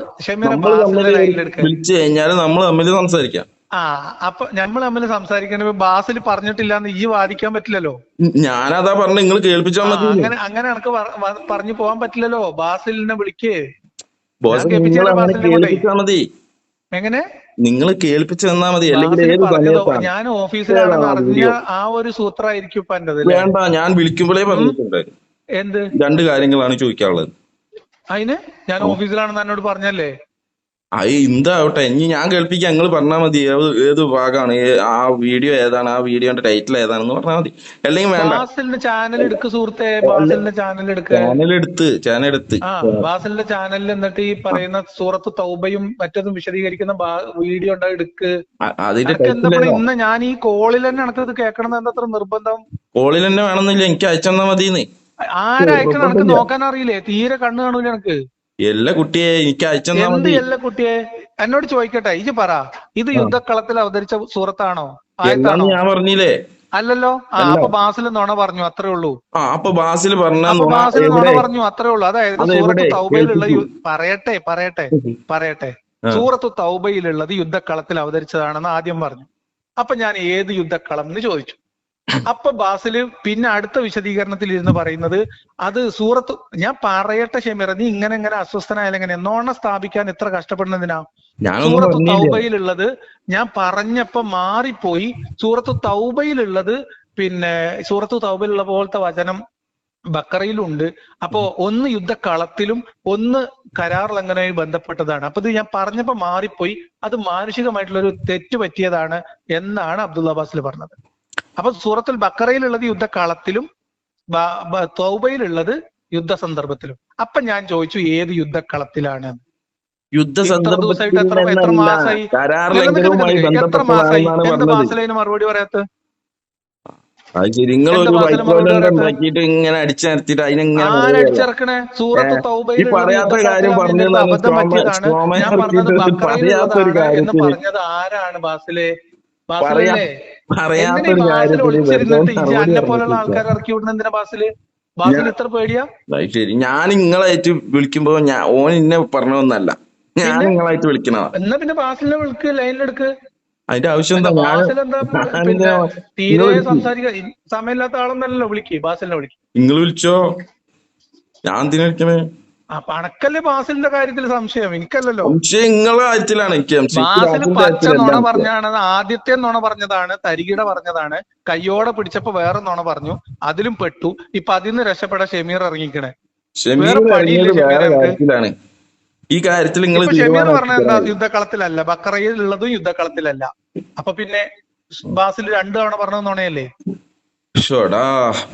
വിളിച്ചു കഴിഞ്ഞാൽ നമ്മൾ തമ്മിൽ സംസാരിക്കാം. അപ്പൊ നമ്മൾ തമ്മിൽ സംസാരിക്കണ ബാസിൽ പറഞ്ഞിട്ടില്ല എന്ന് ഈ വാദിക്കാൻ പറ്റില്ലല്ലോ. ഞാനതാ പറഞ്ഞു, നിങ്ങൾ കേൾപ്പിച്ചാൽ മതി. അങ്ങനെ എനിക്ക് പറഞ്ഞു പോകാൻ പറ്റില്ലല്ലോ. ബാസിലിനെ വിളിക്കേ. മതി. എങ്ങനെ നിങ്ങൾ കേൾപ്പിച്ചു തന്നാ മതി. അല്ലെങ്കിൽ ഞാൻ ഓഫീസിലാണെന്ന് അറിഞ്ഞ ആ ഒരു സൂത്രമായിരിക്കും ഇപ്പൊ എന്റേത്. വേണ്ട, ഞാൻ വിളിക്കുമ്പോഴേ പറഞ്ഞിട്ടുണ്ട്. എന്ത് 2 കാര്യങ്ങളാണ് ചോദിക്കാനുള്ളത്. അതിന് ഞാൻ ഓഫീസിലാണെന്ന് എന്നോട് പറഞ്ഞല്ലേ. എന്താവട്ടെ, ഇനി ഞാൻ കേൾപ്പിക്കാം. നിങ്ങൾ പറഞ്ഞാൽ മതി ഏത് ഭാഗമാണ്, ആ വീഡിയോ ഏതാണ്, ആ വീഡിയോന്റെ ടൈറ്റിൽ ഏതാണെന്ന് പറഞ്ഞാൽ മതി. അല്ലെങ്കിൽ വേണ്ട. ബാസിലിന്റെ ചാനൽ എടുക്ക് സുഹൃത്തെ. ബാസിലിന്റെ ചാനൽ എടുത്ത് ബാസിലിന്റെ ചാനലിൽ എന്നിട്ട് ഈ പറയുന്ന സൂറത്ത് തൗബയും മറ്റതും വിശദീകരിക്കുന്ന വീഡിയോ ഉണ്ടായി എടുക്ക്. ഇന്ന് ഞാൻ ഈ കോളിൽ തന്നെ എനിക്കത് കേൾക്കണം എന്തത്ര നിർബന്ധം? കോളിൽ തന്നെ വേണമെന്നില്ല, എനിക്ക് അയച്ചെന്നാ മതിന്ന്. ആരയക്കണം? എനിക്ക് നോക്കാൻ അറിയില്ലേ? തീരെ കണ്ണ് കാണൂല എനിക്ക്. എല്ലാ കുട്ടിയെ എനിക്ക് അയച്ചെന്നാ മതി. എല്ലാ കുട്ടിയെ എന്നോട് ചോദിക്കട്ടെ, ഇത് പറ, ഇത് യുദ്ധക്കളത്തിൽ അവതരിച്ച സൂറത്താണോ, ആയത്താണോ? ഞാൻ പറഞ്ഞില്ലേ. അല്ലല്ലോ. അപ്പൊ ബാസിൽ നുണ പറഞ്ഞു, അത്രേ ഉള്ളൂ. അപ്പൊ ബാസിൽ നുണ പറഞ്ഞു, അത്രേ ഉള്ളൂ. അതായത് സൂറത്ത് തൗബയിലുള്ള പറയട്ടെ സൂറത്ത് തൗബയിലുള്ളത് യുദ്ധക്കളത്തിൽ അവതരിച്ചതാണെന്ന് ആദ്യം പറഞ്ഞു. അപ്പൊ ഞാൻ ഏത് യുദ്ധക്കളം എന്ന് ചോദിച്ചു. അപ്പൊ ബാസില് പിന്നെ അടുത്ത വിശദീകരണത്തിൽ ഇരുന്ന് പറയുന്നത് അത് സൂറത്ത്. ഞാൻ പറയട്ടെ ഷമീർ, നീ ഇങ്ങനെ അസ്വസ്ഥനായാലും എങ്ങനെ നോണ സ്ഥാപിക്കാൻ ഇത്ര കഷ്ടപ്പെടുന്നതിനാ? സൂറത്ത് തൗബയിലുള്ളത് ഞാൻ പറഞ്ഞപ്പോ മാറിപ്പോയി. സൂറത്ത് തൗബയിലുള്ളത് പിന്നെ സൂറത്ത് തൗബയിലുള്ള പോലത്തെ വചനം ബക്കറയിലുണ്ട്. അപ്പോ ഒന്ന് യുദ്ധക്കളത്തിലും ഒന്ന് കരാർ ലംഘനവുമായി ബന്ധപ്പെട്ടതാണ്. അപ്പൊ ഇത് ഞാൻ പറഞ്ഞപ്പോ മാറിപ്പോയി, അത് മാനുഷികമായിട്ടുള്ള ഒരു തെറ്റ് പറ്റിയതാണ് എന്നാണ് അബ്ദുള്ള അബ്ബാസിൽ പറഞ്ഞത്. അപ്പൊ സൂറത്തുൽ ബക്കറയിലുള്ളത് യുദ്ധക്കളത്തിലും തൗബയിലുള്ളത് യുദ്ധ സന്ദർഭത്തിലും. അപ്പൊ ഞാൻ ചോദിച്ചു ഏത് യുദ്ധക്കളത്തിലാണ്? എത്ര മാസായി മറുപടി പറയാത്ത? ആരടിച്ചിറക്കണേ? സൂറത്ത് തൗബയിൽ അബദ്ധം പറ്റിയതാണ്. ഞാൻ പറഞ്ഞത് ബക്കറയിലുള്ളതാണ് എന്ന് പറഞ്ഞത് ആരാണ്? ബാസിലെ അന്നെ പോലുള്ള ആൾക്കാർ ഇറക്കി വിടുന്ന എന്തിനാ ബാസില്? ബാസിൽ ഇത്ര പേടിയാ? ശരി, ഞാൻ നിങ്ങളായിട്ട് വിളിക്കുമ്പോ ഓൻ ഇന്നെ പറഞ്ഞൊന്നല്ല, ഞാൻ നിങ്ങളായിട്ട് വിളിക്കണ. എന്നാ പിന്നെ ബാസിലിനെ വിളിക്ക്, ലൈനിലെടുക്ക്. അതിന്റെ ആവശ്യം എന്താ? പിന്നെ തീരെ സംസാരിക്കാൻ സമയമില്ലാത്ത ആളൊന്നല്ലോ. വിളിക്ക്, ബാസിലിനെ വിളിക്ക്. നിങ്ങൾ വിളിച്ചോ, ഞാൻ എന്തിനാ വിളിക്കണേ? പണക്കല്ലേ ബാസിലിന്റെ കാര്യത്തിൽ സംശയം? എനിക്കല്ലല്ലോ. നിങ്ങളെ കാര്യത്തിലാണ് എനിക്ക് ബാസിൽ പച്ച നുണ പറഞ്ഞാണ്. ആദ്യത്തെ നുണ പറഞ്ഞതാണ്, തരികിട പറഞ്ഞതാണ്. കയ്യോടെ പിടിച്ചപ്പോ വേറെ നുണ പറഞ്ഞു, അതിലും പെട്ടു. ഇപ്പൊ അതിന്ന് രക്ഷപ്പെടാൻ ഷമീർ ഇറങ്ങിക്കണേ. ഈ കാര്യത്തിൽ ഷമീർ പറഞ്ഞ എന്താ? യുദ്ധക്കളത്തിലല്ല, ബക്കറയിലുള്ളതും യുദ്ധക്കളത്തിലല്ല. അപ്പൊ പിന്നെ ബാസിൽ 2 തവണ പറഞ്ഞത് നുണയല്ലേ?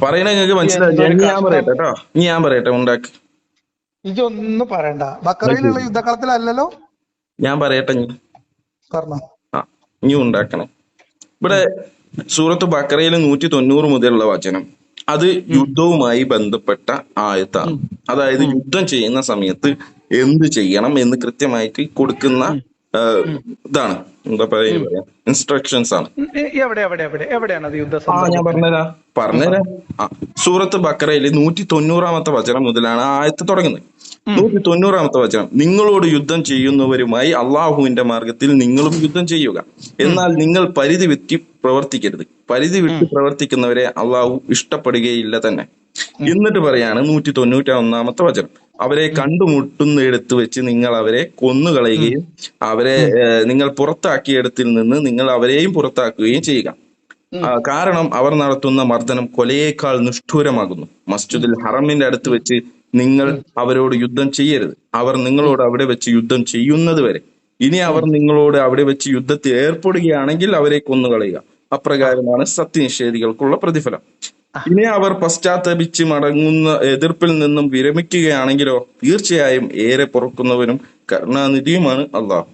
പറയണ നിങ്ങൾക്ക് മനസ്സിലായി. ഞാൻ പറയട്ടെ ഉണ്ടാക്കി. ഇതൊന്നും പറയണ്ട. ബക്കറയിലുള്ള യുദ്ധക്കളത്തിലല്ലോ. ഞാൻ പറയട്ടെ, ഇനി ഉണ്ടാക്കണം. ഇവിടെ സൂറത്ത് ബക്കറയിൽ 190 മുതലുള്ള വചനം അത് യുദ്ധവുമായി ബന്ധപ്പെട്ട ആയത്താണ്. അതായത് യുദ്ധം ചെയ്യുന്ന സമയത്ത് എന്ത് ചെയ്യണം എന്ന് കൃത്യമായിട്ട് കൊടുക്കുന്ന ഇതാണ്. എന്താ പറയാ, ഇൻസ്ട്രക്ഷൻസ് ആണ്. ഞാൻ പറഞ്ഞുതരാം. സൂറത്ത് ബക്കറയിൽ 190 വചനം മുതലാണ് ആയത്ത് തുടങ്ങുന്നത്. 190 വചനം: നിങ്ങളോട് യുദ്ധം ചെയ്യുന്നവരുമായി അള്ളാഹുവിന്റെ മാർഗത്തിൽ നിങ്ങളും യുദ്ധം ചെയ്യുക, എന്നാൽ നിങ്ങൾ പരിധി വിട്ട് പ്രവർത്തിക്കരുത്. പരിധി വിട്ട് പ്രവർത്തിക്കുന്നവരെ അള്ളാഹു ഇഷ്ടപ്പെടുകയില്ല തന്നെ. എന്നിട്ട് പറയാണ് 191 വചനം: അവരെ കണ്ടുമുട്ടുന്നിടത്ത് വെച്ച് നിങ്ങൾ അവരെ കൊന്നുകളയുകയും അവരെ നിങ്ങൾ പുറത്താക്കിയിടത്തിൽ നിന്ന് നിങ്ങൾ അവരെയും പുറത്താക്കുകയും ചെയ്യുക. കാരണം അവർ നടത്തുന്ന മർദ്ദനം കൊലയേക്കാൾ നിഷ്ഠൂരമാകുന്നു. മസ്ജിദുൽ ഹറമിന്റെ അടുത്ത് വെച്ച് നിങ്ങൾ അവരോട് യുദ്ധം ചെയ്യരുത്. അവർ നിങ്ങളോട് അവിടെ വെച്ച് യുദ്ധം ചെയ്യുന്നത് വരെ. ഇനി അവർ നിങ്ങളോട് അവിടെ വെച്ച് യുദ്ധത്തിൽ ഏർപ്പെടുകയാണെങ്കിൽ അവരെ കൊന്നുകളയുക. അപ്രകാരമാണ് സത്യനിഷേധികൾക്കുള്ള പ്രതിഫലം. ഇനി അവർ പശ്ചാത്തപിച്ച് മടങ്ങുന്ന എതിർപ്പിൽ നിന്നും വിരമിക്കുകയാണെങ്കിലോ തീർച്ചയായും ഏറെ പൊറുക്കുന്നവനും കരുണാനിധിയുമാണ് അള്ളാഹു.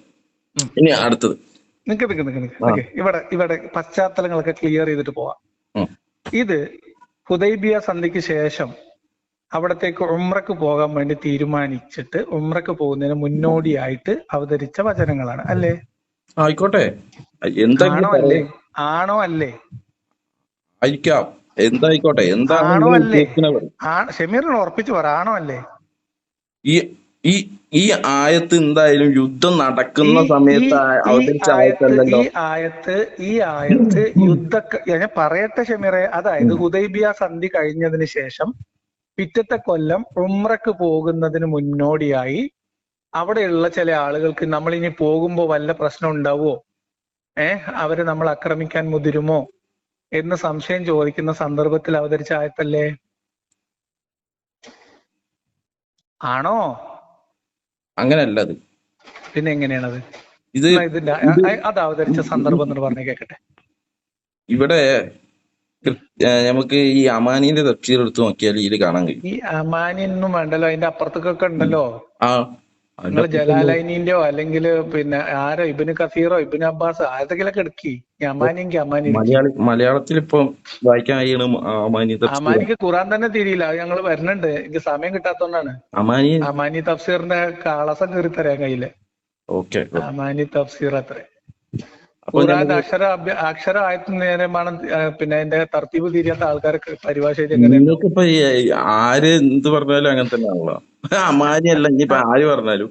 ഇനി അടുത്തത് ഇവിടെ പശ്ചാത്തലങ്ങളൊക്കെ ക്ലിയർ ചെയ്തിട്ട് പോവാം. ഇത് ഹുദൈബിയ സന്ധിക്ക് ശേഷം അവിടത്തേക്ക് ഉംറക്ക് പോകാൻ വേണ്ടി തീരുമാനിച്ചിട്ട് ഉംറക്ക് പോകുന്നതിന് മുന്നോടിയായിട്ട് അവതരിച്ച വചനങ്ങളാണ് അല്ലേ? ആയിക്കോട്ടെ, ആണോ അല്ലേ? ആയിരിക്കാം, എന്തായിക്കോട്ടെ, ആണോ അല്ലേ? ഷമീറിന് ഉറപ്പിച്ചു പറ, ആണോ അല്ലേ? ഈ ആയത്ത് എന്തായാലും യുദ്ധം നടക്കുന്ന സമയത്ത് അവതരിച്ച ആയത്തല്ലല്ലോ. ഈ ആയത്ത് ഞാൻ പറയട്ടെ ഷമീറെ, അതായത് ഹുദൈബിയ സന്ധി കഴിഞ്ഞതിന് ശേഷം പിറ്റത്തെ കൊല്ലം ഉംറക്ക് പോകുന്നതിന് മുന്നോടിയായി അവിടെയുള്ള ചില ആളുകൾക്ക് നമ്മൾ ഇനി പോകുമ്പോ വല്ല പ്രശ്നം ഉണ്ടാവുമോ, അവര് നമ്മൾ ആക്രമിക്കാൻ മുതിരുമോ എന്ന് സംശയം ചോദിക്കുന്ന സന്ദർഭത്തിൽ അവതരിച്ച ആയത്തല്ലേ? ആണോ? അങ്ങനെയല്ല. അത് പിന്നെ എങ്ങനെയാണത്? അത് അവതരിച്ച സന്ദർഭം എന്ന് പറഞ്ഞു കേക്കട്ടെ. ഇവിടെ നമുക്ക് ഈ അമാനിന്റെ തഫ്സീർ എടുത്ത് നോക്കിയാൽ ഇതിൽ കാണാൻ കഴിയും. ഈ അമാനിയൊന്നും വേണ്ടല്ലോ, അതിന്റെ അപ്പുറത്തൊക്കെ ഉണ്ടല്ലോ. നിങ്ങൾ ജലാലൈനിന്റെയോ അല്ലെങ്കിൽ പിന്നെ ആരോ ഇബ്നു കസീറോ ഇബ്നു അബ്ബാസ് ആരൊക്കെയൊക്കെ എടുക്കി. മലയാളത്തിൽ ഇപ്പൊ വായിക്കാൻ അമാനിക്ക് ഖുറാൻ തന്നെ തിരിയില്ല. അത് ഞങ്ങൾ വരുന്നുണ്ട്, എനിക്ക് സമയം കിട്ടാത്തോണ്ടാണ്. അമാനി തഫ്സീറിന്റെ കാളസം കയറി തരാൻ കയ്യില്. അമാനി തഫ്സീർ അത്ര ഖുറാൻ അക്ഷര ആയത്തിന് നേരമാണ്. പിന്നെ അതിന്റെ തർത്തീബ് തിരിയാത്ത ആൾക്കാർക്ക് പരിഭാഷ നിങ്ങൾക്കിപ്പോ ആര് എന്ത് പറഞ്ഞാലും അങ്ങനെ തന്നെയാണല്ലോ. അമാനിയല്ല ഇനിയിപ്പൊ ആര് പറഞ്ഞാലും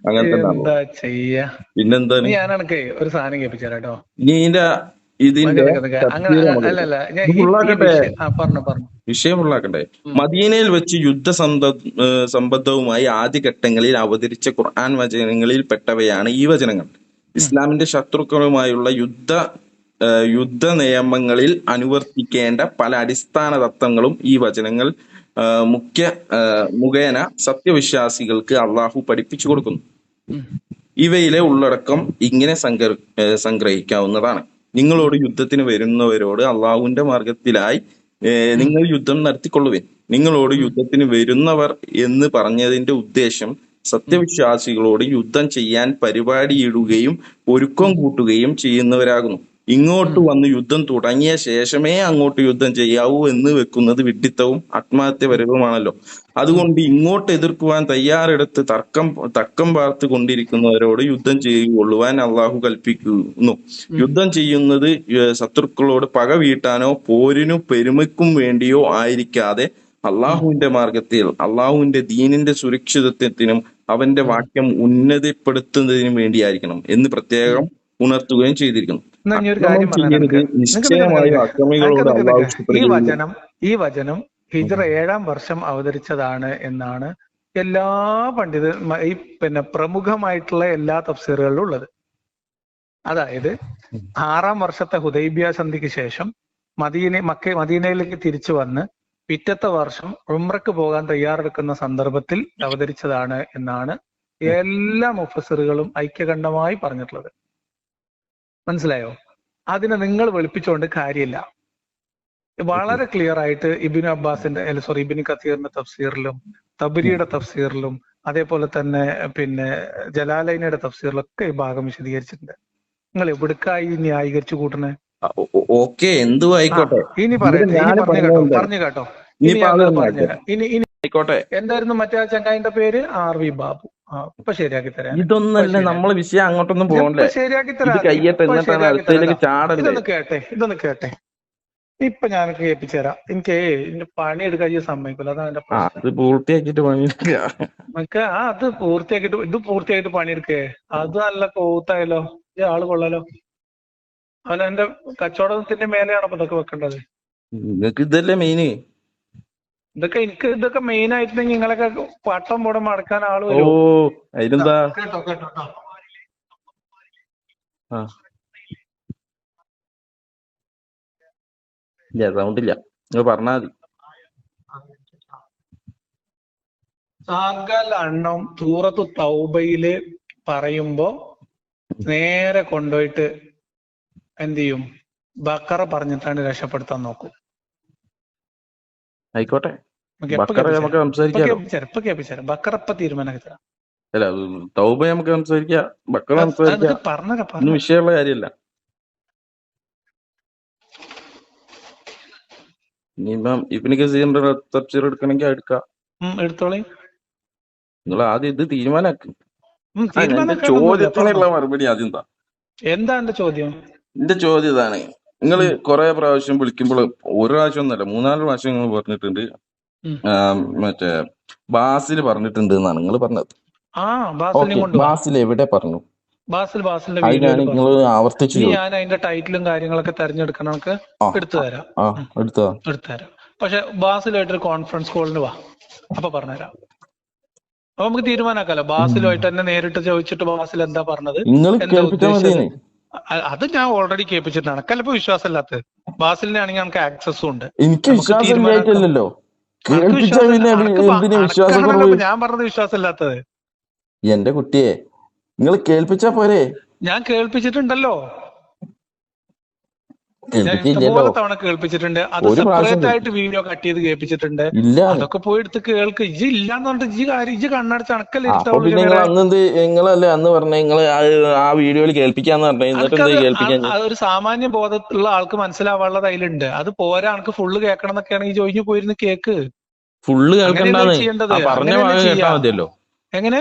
അങ്ങനെ തന്നെ. എന്താ ചെയ്യാ? പിന്നെന്താണ്? ഞാനൊക്കെ ഒരു സാധനം കേൾപ്പിച്ചാ കേട്ടോ. വിഷയം ഫുള്ളാക്കട്ടെ. മദീനയിൽ വെച്ച് സംബന്ധവുമായി ആദ്യഘട്ടങ്ങളിൽ അവതരിച്ച ഖുർആൻ വചനങ്ങളിൽ പെട്ടവയാണ് ഈ വചനങ്ങൾ. ഇസ്ലാമിന്റെ ശത്രുക്കളുമായുള്ള യുദ്ധ നിയമങ്ങളിൽ അനുവർത്തിക്കേണ്ട പല അടിസ്ഥാന തത്വങ്ങളും ഈ വചനങ്ങൾ മുഖേന സത്യവിശ്വാസികൾക്ക് അള്ളാഹു പഠിപ്പിച്ചു കൊടുക്കുന്നു. ഇവയിലെ ഉള്ളടക്കം ഇങ്ങനെ സംഗ്രഹിക്കാവുന്നതാണ്. നിങ്ങളോട് യുദ്ധത്തിന് വരുന്നവരോട് അള്ളാഹുവിന്റെ മാർഗത്തിലായി നിങ്ങൾ യുദ്ധം നടത്തിക്കൊള്ളുവിൻ. നിങ്ങളോട് യുദ്ധത്തിന് വരുന്നവർ എന്ന് പറഞ്ഞതിന്റെ ഉദ്ദേശം സത്യവിശ്വാസികളോട് യുദ്ധം ചെയ്യാൻ പരിപാടിയിടുകയും ഒരുക്കം കൂട്ടുകയും ചെയ്യുന്നവരാകുന്നു. ഇങ്ങോട്ട് വന്ന് യുദ്ധം തുടങ്ങിയ ശേഷമേ അങ്ങോട്ട് യുദ്ധം ചെയ്യാവൂ എന്ന് വെക്കുന്നത് വിഡ്ഢിത്തവും ആത്മഹത്യപരവുമാണല്ലോ. അതുകൊണ്ട് ഇങ്ങോട്ട് എതിർക്കുവാൻ തയ്യാറെടുത്ത് തക്കം പാർത്ത് കൊണ്ടിരിക്കുന്നവരോട് യുദ്ധം ചെയ്തുകൊള്ളുവാൻ അള്ളാഹു കൽപ്പിക്കുന്നു. യുദ്ധം ചെയ്യുന്നത് ശത്രുക്കളോട് പക വീട്ടാനോ പോരിനു പെരുമയ്ക്കും വേണ്ടിയോ ആയിരിക്കാതെ അള്ളാഹുവിന്റെ മാർഗത്തിൽ അള്ളാഹുവിന്റെ ദീനിന്റെ സുരക്ഷിതത്വത്തിനും അവന്റെ വാക്യം ഉന്നതിപ്പെടുത്തുന്നതിനും വേണ്ടിയായിരിക്കണം എന്ന് പ്രത്യേകം ഉണർത്തുകയും ചെയ്തിരിക്കുന്നു. നിശ്ചയമായും അക്രമികളോട് ഈ വചനം ഹിജ്റ 7-ാം വർഷം അവതരിച്ചതാണ് എന്നാണ് എല്ലാ ഈ പിന്നെ പ്രമുഖമായിട്ടുള്ള എല്ലാ തഫ്സീറുകളിലും ഉള്ളത്. അതായത് 6-ാം വർഷത്തെ ഹുദൈബിയ സന്ധിക്ക് ശേഷം മദീനയിലേക്ക് തിരിച്ചു വന്ന് പിറ്റത്തെ വർഷം ഉംറക്ക് പോകാൻ തയ്യാറെടുക്കുന്ന സന്ദർഭത്തിൽ അവതരിച്ചതാണ് എന്നാണ് എല്ലാ മുഫസ്സിറുകളും ഐക്യകണ്ഠമായി പറഞ്ഞിട്ടുള്ളത്. മനസ്സിലായോ? അതിനെ നിങ്ങൾ വെളുപ്പിച്ചുകൊണ്ട് കാര്യമില്ല. വളരെ ക്ലിയർ ആയിട്ട് ഇബ്നു കസീറിന്റെ തഫ്സീറിലും തബ്രിയുടെ തഫ്സീറിലും അതേപോലെ തന്നെ പിന്നെ ജലാലൈനയുടെ തഫ്സീറിലൊക്കെ ഈ ഭാഗം വിശദീകരിച്ചിട്ടുണ്ട്. നിങ്ങൾ എവിടേക്കായി ന്യായീകരിച്ചു കൂട്ടണേ? ഓക്കെ, എന്തും ആയിക്കോട്ടെ. ഇനി പറഞ്ഞു കേട്ടോ. എന്തായിരുന്നു മറ്റേ ചങ്ങായിന്റെ പേര്? RV ബാബു. ഇപ്പൊ ശരിയാക്കി തരാം. ഇതൊന്നല്ല നമ്മളെ വിഷയം, അങ്ങോട്ടൊന്നും പോകണ്ടേ. ശരിയാക്കി തരാം. ഇതൊന്ന് കേട്ടെ. ഇപ്പൊ ഞാനൊക്കെ കേൾപ്പിച്ചു തരാം. എനിക്ക് എന്റെ പണി എടുക്കാൻ സമ്മതിക്കില്ല, അതാണ് എന്റെ പ്രശ്നം. പൂർത്തിയാക്കിട്ട് നമുക്ക് അത് പൂർത്തിയാക്കിട്ട് പണിയെടുക്കേ. അത് നല്ല കോത്തായാലോ, ആള് കൊള്ളാലോ. അല്ല, എന്റെ കച്ചവടത്തിന്റെ മേലെയാണ് അപ്പൊ ഇതൊക്കെ വെക്കേണ്ടത്. നിങ്ങൾക്ക് ഇതല്ലേ മെയിന്. ഇതൊക്കെ മെയിൻ ആയിട്ടുണ്ടെങ്കിൽ നിങ്ങളൊക്കെ പട്ടം പോടം മടക്കാൻ ആള് വരും. അതിനെന്താ? കേട്ടോ. ഇല്ല സൗണ്ട് ഇല്ല, നിങ്ങൾ പറഞ്ഞാൽ മതി. സകല എണ്ണം സൂറത്തു തൗബയില് പറയുമ്പോ നേരെ കൊണ്ടുപോയിട്ട് എന്ത് ചെയ്യും? ബക്കറ പറഞ്ഞിട്ടാണ് രക്ഷപ്പെടുത്താൻ നോക്കും. ആയിക്കോട്ടെ, നമുക്ക് എപ്പോ ബക്കറ നമുക്ക് സംസാരിക്കാലോ. കേൾപ്പിച്ചാരം ബക്കറ ഇപ്പൊ തീരുമാനമാക്കി തരാം. അല്ല, തൗബ നമുക്ക് സംസാരിക്കാം, ബക്കറ സംസാരിക്കാം, ഒന്നും വിഷയമുള്ള കാര്യമല്ല. ഇനിയിപ്പം ഇബ്നു കസീറിന്റെ തഫ്സീർ എടുക്കണമെങ്കിൽ എടുക്കാം, എടുത്തോളി. നിങ്ങൾ ആദ്യം ഇത് തീരുമാനാക്ക്. എന്റെ ചോദ്യത്തിനുള്ള മറുപടി ആദ്യം എന്താ? എന്താ എന്റെ ചോദ്യം? എന്റെ ചോദ്യം ഇതാണ്, നിങ്ങൾ കുറെ പ്രാവശ്യം വിളിക്കുമ്പോൾ ഒരു പ്രാവശ്യം ഒന്നല്ല 3-4 പ്രാവശ്യം നിങ്ങൾ പറഞ്ഞിട്ടുണ്ട്, മറ്റേ ബാസിൽ പറഞ്ഞിട്ടുണ്ട് എന്നാണ് നിങ്ങൾ പറഞ്ഞത്. ബാസിൽ എവിടെ പറഞ്ഞു? അതിനാണ് നിങ്ങൾ ആവർത്തിച്ചു. ഞാൻ അതിന്റെ ടൈറ്റിലും കാര്യങ്ങളൊക്കെ തെരഞ്ഞെടുക്കണം, നമുക്ക് എടുത്തുതരാം. പക്ഷെ ബാസിലായിട്ടൊരു കോൺഫറൻസ് കോളിന് വാ, അപ്പൊ പറഞ്ഞുതരാം. അപ്പൊ നമുക്ക് തീരുമാനാക്കാലോ. ബാസിലുമായിട്ട് തന്നെ നേരിട്ട് ചോദിച്ചിട്ട് ബാസിൽ എന്താ പറഞ്ഞത്, അത് ഞാൻ ഓൾറെഡി കേൾപ്പിച്ചിട്ടാണ്. ചിലപ്പോ വിശ്വാസം ഇല്ലാത്തത് ബാസിലിനെ ആണെങ്കിൽ നമുക്ക് ആക്സസും ഉണ്ട്. എനിക്ക് വിശ്വാസമില്ലായിട്ടല്ലോ, ഞാൻ പറഞ്ഞത് വിശ്വാസം ഇല്ലാത്തത്. എന്റെ കുട്ടിയെ നിങ്ങൾ കേൾപ്പിച്ചാ പോരെ? ഞാൻ കേൾപ്പിച്ചിട്ടുണ്ടല്ലോ, ഇഷ്ടംപോലെ തവണ കേൾപ്പിച്ചിട്ടുണ്ട്. അത് സെപ്പറേറ്റ് ആയിട്ട് വീഡിയോ കട്ട് ചെയ്ത് കേൾപ്പിച്ചിട്ടുണ്ട്. അതൊക്കെ പോയി എടുത്ത് കേൾക്ക്. ഇജ്ജ് ഇല്ലാന്ന് പറഞ്ഞിട്ട് ഇജ്ജ് കണ്ണടച്ച് അണക്കല്ലേ നിങ്ങളല്ലേ അന്ന് പറഞ്ഞ നിങ്ങള് ആ വീഡിയോയിൽ കേൾപ്പിക്കാന്ന് പറഞ്ഞ ഒരു സാമാന്യ ബോധമുള്ള ആൾക്ക് മനസ്സിലാവാനുള്ളത് അതിലുണ്ട്. അത് പോരാ, ആൾക്ക് ഫുള്ള് കേൾക്കണം എന്നൊക്കെയാണെങ്കിൽ ചോദിച്ചു പോയിരുന്ന് കേക്ക്. ഫുള്ള് കേൾക്കണ്ടത് പറഞ്ഞ ഭാഗം കേട്ടാ മതിയല്ലോ. എങ്ങനെ?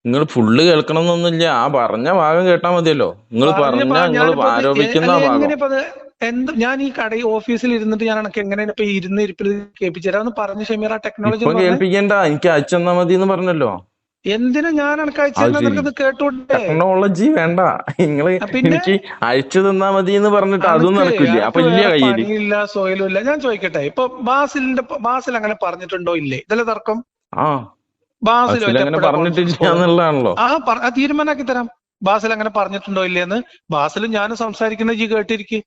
നിങ്ങൾ ഫുള്ള് കേൾക്കണം എന്നൊന്നുമില്ല, ആ പറഞ്ഞ ഭാഗം കേട്ടാ മതിയല്ലോ. നിങ്ങൾ നിങ്ങൾ ആരോപിക്കുന്ന ഭാഗം. ഞാൻ ഈ കടയിൽ ഓഫീസിൽ ഇരുന്നിട്ട് ഞാൻ എനിക്ക് എങ്ങനെ ഇപ്പൊ ഇരുന്ന് ഇരിപ്പിൽ കേൾപ്പിച്ചുതരാന്ന് പറഞ്ഞു. ഷമീർ, ആ ടെക്നോളജി കേൾപ്പിക്കണ്ട, എനിക്ക് അയച്ചെന്നാ മതി എന്ന് പറഞ്ഞല്ലോ. എന്തിനാ ഞാൻ എനിക്ക് അയച്ചു കേട്ടോട്ടെ? ടെക്നോളജി വേണ്ട, നിങ്ങള് എനിക്ക് അയച്ചു തന്നാ മതി എന്ന് പറഞ്ഞിട്ട് അതും നടക്കില്ല. അപ്പൊ ഇല്ല, പണിയില്ല, സോയിലും ഇല്ല. ഞാൻ ചോദിക്കട്ടെ, ഇപ്പൊ ബാസിൽ അങ്ങനെ പറഞ്ഞിട്ടുണ്ടോ ഇല്ലേ? ഇതല്ലേ തർക്കം. പറഞ്ഞിട്ടില്ലാന്നുള്ളതാണല്ലോ. ആ തീരുമാനാക്കി തരാം. ബാസിൽ അങ്ങനെ പറഞ്ഞിട്ടുണ്ടോ ഇല്ലേന്ന്. ബാസിലും ഞാനും സംസാരിക്കുന്നത് ജി കേട്ടിരിക്കും.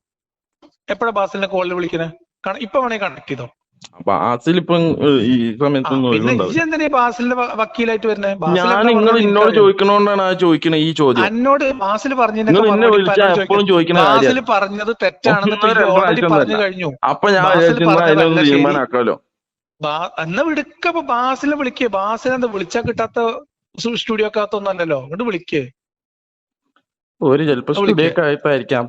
എപ്പോഴാ ബാസിലിനെ കോളിൽ വിളിക്കുന്നത്? ഇപ്പൊ വേണേ കണക്ട് ചെയ്തോ. ബാസിൽ ഇപ്പം ഈ സമയത്തൊന്നും എന്തിനാ ബാസിലിന്റെ വക്കീലായിട്ട് വരുന്നത്? ഞാൻ നിങ്ങൾ എന്നോട് ചോദിക്കണോണ്ടാണ് ആ ചോദിക്കണത് ഈ ചോദ്യം. എന്നോട് ബാസിൽ പറഞ്ഞത് തെറ്റാണെന്ന് പറഞ്ഞു കഴിഞ്ഞു. അപ്പൊ ഞാൻ തീരുമാനാക്കാലോ. എന്നാ വിളിക്കപ്പോ ബാസിലെ വിളിക്കേ. ബാസിൽ എന്താ വിളിച്ചാ കിട്ടാത്ത സ്റ്റുഡിയോക്കകത്തൊന്നല്ലോ, അങ്ങോട്ട് വിളിക്കേ. ഒരു ചിലപ്പോ സ്റ്റുഡിയോ ആയിരിക്കാം.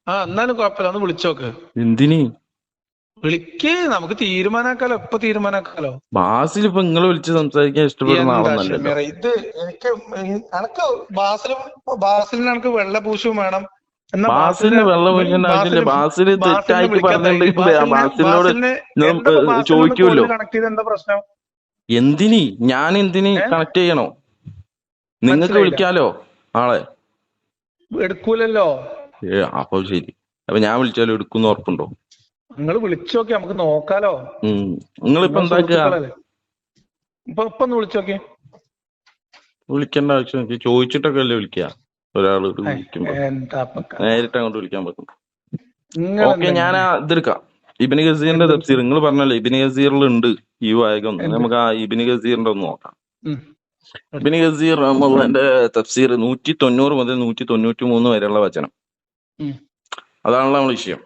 എന്നാലും കുഴപ്പമില്ല, ഒന്ന് വിളിച്ചോക്ക്. എന്തിനീ വിളിക്കേ, നമുക്ക് തീരുമാനാക്കാലോ. ഇപ്പൊ തീരുമാനാക്കാലോ. ബാസിൽ ഇപ്പൊ നിങ്ങൾ വിളിച്ച് സംസാരിക്കാൻ ഇഷ്ടപ്പെടുന്ന ആളൊന്നല്ലോ. ഇത് എനിക്ക് ബാസിലിന് എനിക്ക് വെള്ളപൂശവും വേണം. ബാസിലിന് വെള്ളപൂശേണ്ട ആവശ്യമില്ല. ബാസിൽ തെറ്റായിട്ട് പറഞ്ഞിട്ടുണ്ടെങ്കിൽ ബാസിലിനോട് ചോദിക്കുമല്ലോ. എന്താ പ്രശ്നം? എന്തിനി ഞാൻ എന്തിനി കണക്ട് ചെയ്യണോ? നിങ്ങൾക്ക് വിളിക്കാലോ ആളെ. എടുക്കൂലല്ലോ. അപ്പൊ ശരി, അപ്പൊ ഞാൻ വിളിച്ചാലോ എടുക്കുന്ന ഉറപ്പുണ്ടോ? നിങ്ങൾ വിളിച്ചോക്കെ, നമുക്ക് നോക്കാലോ. നിങ്ങളിപ്പോ എന്താക്കുക? ഇപ്പൊ ഒന്ന് വിളിച്ചോക്കെ. വിളിക്കേണ്ട ആവശ്യം ചോദിച്ചിട്ടൊക്കെ അല്ലേ വിളിക്കുക. ഒരാള് നേരിട്ട് അങ്ങോട്ട് വിളിക്കാൻ പറ്റും. ഓക്കെ, ഞാൻ ഇതെടുക്കാം. ഇബ്നു കസീറിന്റെ തഫ്സീർ നിങ്ങൾ പറഞ്ഞല്ലോ, ഇബ്നു കസീറിലുണ്ട് ഈ വായകം. നമുക്ക് ആ ഇബ്നു കസീറിന്റെ ഒന്ന് നോക്കാം. ഇബ്നു കസീർ റഹ്മത്തുള്ളാഹിന്റെ തഫ്സീർ 190 മുതൽ 193 വരെയുള്ള വചനം, അതാണല്ലോ നമ്മൾ വിഷയം.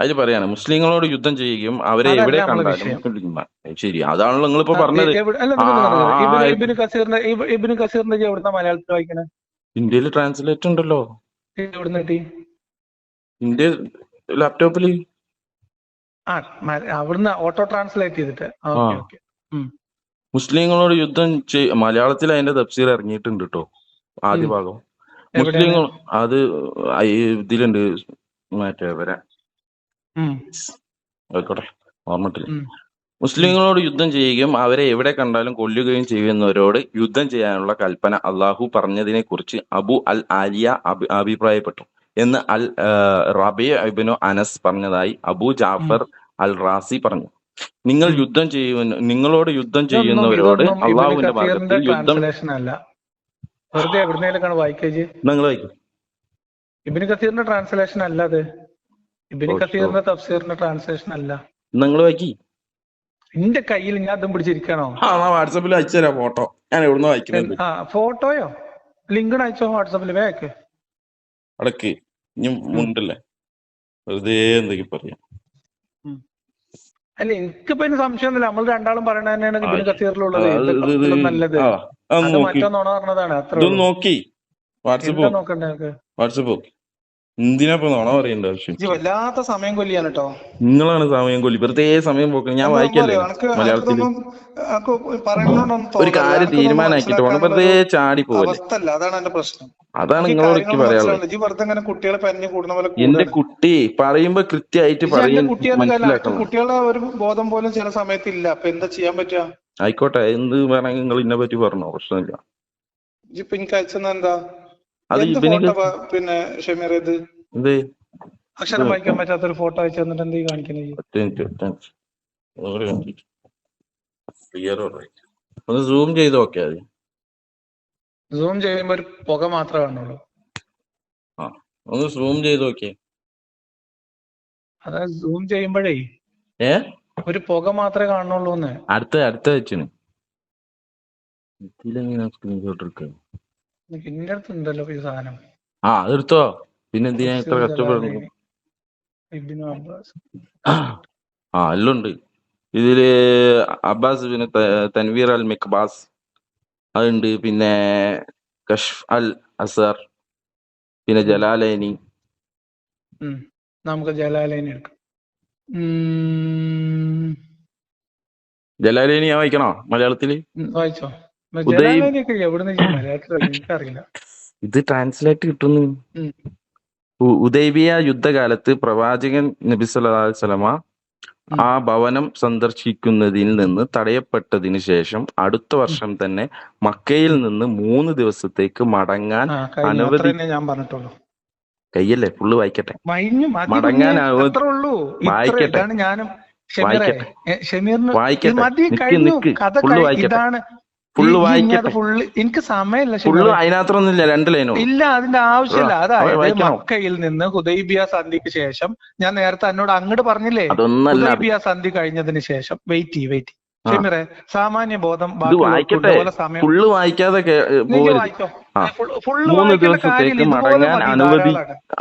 അതിൽ പറയാണ്, മുസ്ലിങ്ങളോട് യുദ്ധം ചെയ്യുകയും അവരെ എവിടെ കണ്ടാലും. ശരി, അതാണല്ലോ നിങ്ങളിപ്പോ പറഞ്ഞത്. ഇന്ത്യയിൽ ട്രാൻസ്ലേറ്റ് ഉണ്ടല്ലോ. ഇന്ത്യ ലാപ്ടോപ്പില് അവിടുന്ന് ഓട്ടോ ട്രാൻസ്ലേറ്റ് ചെയ്തിട്ട്. മുസ്ലിങ്ങളോട് യുദ്ധം മലയാളത്തിൽ അതിന്റെ തഫ്സീർ ഇറങ്ങിയിട്ടുണ്ട് കേട്ടോ, ആദ്യ ഭാഗം. മുസ്ലിങ്ങൾ അത് ഇതിലുണ്ട്, മറ്റേ വരെ ആയിക്കോട്ടെ ഓർമ്മട്ടില്ല. മുസ്ലിങ്ങളോട് യുദ്ധം ചെയ്യുകയും അവരെ എവിടെ കണ്ടാലും കൊല്ലുകയും ചെയ്യുന്നവരോട് യുദ്ധം ചെയ്യാനുള്ള കൽപ്പന അള്ളാഹു പറഞ്ഞതിനെ കുറിച്ച് അബു അൽ ആലിയ അഭിപ്രായപ്പെട്ടു എന്ന് അൽ റബിയ ഇബ്നു അനസ് പറഞ്ഞതായി അബു ജാഫർ അൽ റാസി പറഞ്ഞു. നിങ്ങളോട് യുദ്ധം ചെയ്യുന്നവരോട് അള്ളാഹുവിന്റെ മാർഗത്തിൽ യുദ്ധം. നിങ്ങൾ വായിക്കും. ഇബ്നു കസീറിന്റെ ട്രാൻസ്ലേഷൻ അല്ല അത്. ഇബ്നു കസീറിന്റെ തഫ്സീറിന്റെ ട്രാൻസ്ലേഷൻ അല്ല. നിങ്ങൾ വായിക്കി. എന്റെ കയ്യിൽ ഞാൻ അതും പിടിച്ചിരിക്കണോ? വാട്സാപ്പിൽ അയച്ചു തരാം ഫോട്ടോ. ഞാൻ എവിടുന്ന് വായിക്കുന്നത്. ഫോട്ടോയോ ലിങ്ക് അയച്ചോ വാട്സാപ്പിൽ വേക്ക് അടക്ക്. ഇനി മുണ്ടല്ലേ വെറുതെ എന്തൊക്കെ പറയാം. അല്ല എനിക്കിപ്പോ അതിന് സംശയമൊന്നുമില്ല. നമ്മൾ രണ്ടാളും പറയണ തന്നെയാണ് ഇബ്നു കസീറിലുള്ളത് നല്ലത്. അത് മറ്റൊന്നോണ പറഞ്ഞതാണ്. അത്ര നോക്കി വാട്സപ്പ് നോക്കണ്ടേ? വാട്സപ്പ് എന്തിനാ നോണ പറയേണ്ട ആവശ്യം? വല്ലാത്ത സമയം കൊല്ലിയാണ് കേട്ടോ. നിങ്ങളാണ് സമയം കൊല്ലി, വെറുതെ സമയം പോക്കണം. ഞാൻ വായിക്കല്ലേ മലയാളത്തിൽ. ഒരു കാര്യം തീരുമാനാക്കിട്ട് പോണം, വെറുതെ ചാടി പോലെ. അതാണ് എന്റെ പ്രശ്നം. അതാണ് നിങ്ങളോട് പറയാനുള്ളത്. എന്റെ കുട്ടി പറയുമ്പോ കൃത്യമായിട്ട് പറയും, മനസ്സിലാക്കണം. കുട്ടികളുടെ ഒരു ബോധം പോലും ചില സമയത്ത് ഇല്ല. അപ്പൊ എന്താ ചെയ്യാൻ പറ്റുക? ആയിക്കോട്ടെ, എന്ത് വേണമെങ്കിൽ നിങ്ങൾ ഇതിനെ പറ്റി പറഞ്ഞോ, പ്രശ്നമില്ല. ഇപ്പൊ എനിക്ക് അയച്ചെന്നാ എന്താ? അത് പിന്നെ ഷമീർ ഇത് എന്ത് അക്ഷരം വായിക്കാൻ പറ്റാത്തൊരു ഫോട്ടോ അയച്ചു തന്നിട്ട് എന്ത് കാണിക്കുന്നത്? ഒന്ന് സൂം ചെയ്ത് നോക്കിയാ മതി. സൂം ചെയ്യുമ്പോ ഒരു പുക മാത്രമേ കാണുള്ളൂ. ഒന്ന് സൂം ചെയ്ത് നോക്കിയേ. അതായത് സൂം ചെയ്യുമ്പോഴേ ഒരു പുക മാത്രമേ കാണുള്ളൂ. അടുത്ത വെച്ചിന് സ്ക്രീൻഷോട്ട് എടുക്കുക. എന്റെ അടുത്ത് ഉണ്ടല്ലോ ഈ സാധനം. അതെടുത്തോ. പിന്നെ എന്തിനാ ഇത്ര കഷ്ടപ്പെടുന്നു? എല്ലാം ഉണ്ട് ഇതില്. അബ്ബാസ്, പിന്നെ തൻവീർ അൽ മിഖ്ബാസ് അതുണ്ട്, പിന്നെ കഷ്ഫ് അൽ അസർ, പിന്നെ ജലാലൈനി. നമുക്ക് ജലാലൈനി എടുക്കാം. ജലാലൈനി ഞാൻ വായിക്കണോ മലയാളത്തില്? വായിച്ചോ. ഇത് ട്രാൻസ്ലേറ്റ് കിട്ടുന്നു. ഉദൈബിയ യുദ്ധകാലത്ത് പ്രവാചകൻ നബി സല്ലല്ലാഹു അലൈഹി വസല്ലമ ആ ഭവനം സന്ദർശിക്കുന്നതിൽ നിന്ന് തടയപ്പെട്ടതിന് ശേഷം അടുത്ത വർഷം തന്നെ മക്കയിൽ നിന്ന് 3 ദിവസത്തേക്ക് മടങ്ങാൻ അനുവദി. കയ്യല്ലേ ഫുള്ള് വായിക്കട്ടെ. മടങ്ങാൻ വായിക്കട്ടെ ഫുള്ള് വായിക്കട്ടെ. എനിക്ക് സമയമില്ല. ഫുള്ള് അതിനകത്തൊന്നുമില്ല, 2 ലൈനോ ഇല്ല. അതിന്റെ ആവശ്യമില്ല. അതായത് മക്കയിൽ നിന്ന് ഹുദൈബിയ സന്ധിക്ക് ശേഷം, ഞാൻ നേരത്തെ എന്നോട് അങ്ങോട്ട് പറഞ്ഞില്ലേ, ഹുദൈബിയ സന്ധി കഴിഞ്ഞതിന് ശേഷം വെയിറ്റ് ഷമീറെ, സാമാന്യ ബോധം ഫുള്ള് വായിക്കാതെ 3 ദിവസത്തേക്ക് മടങ്ങാൻ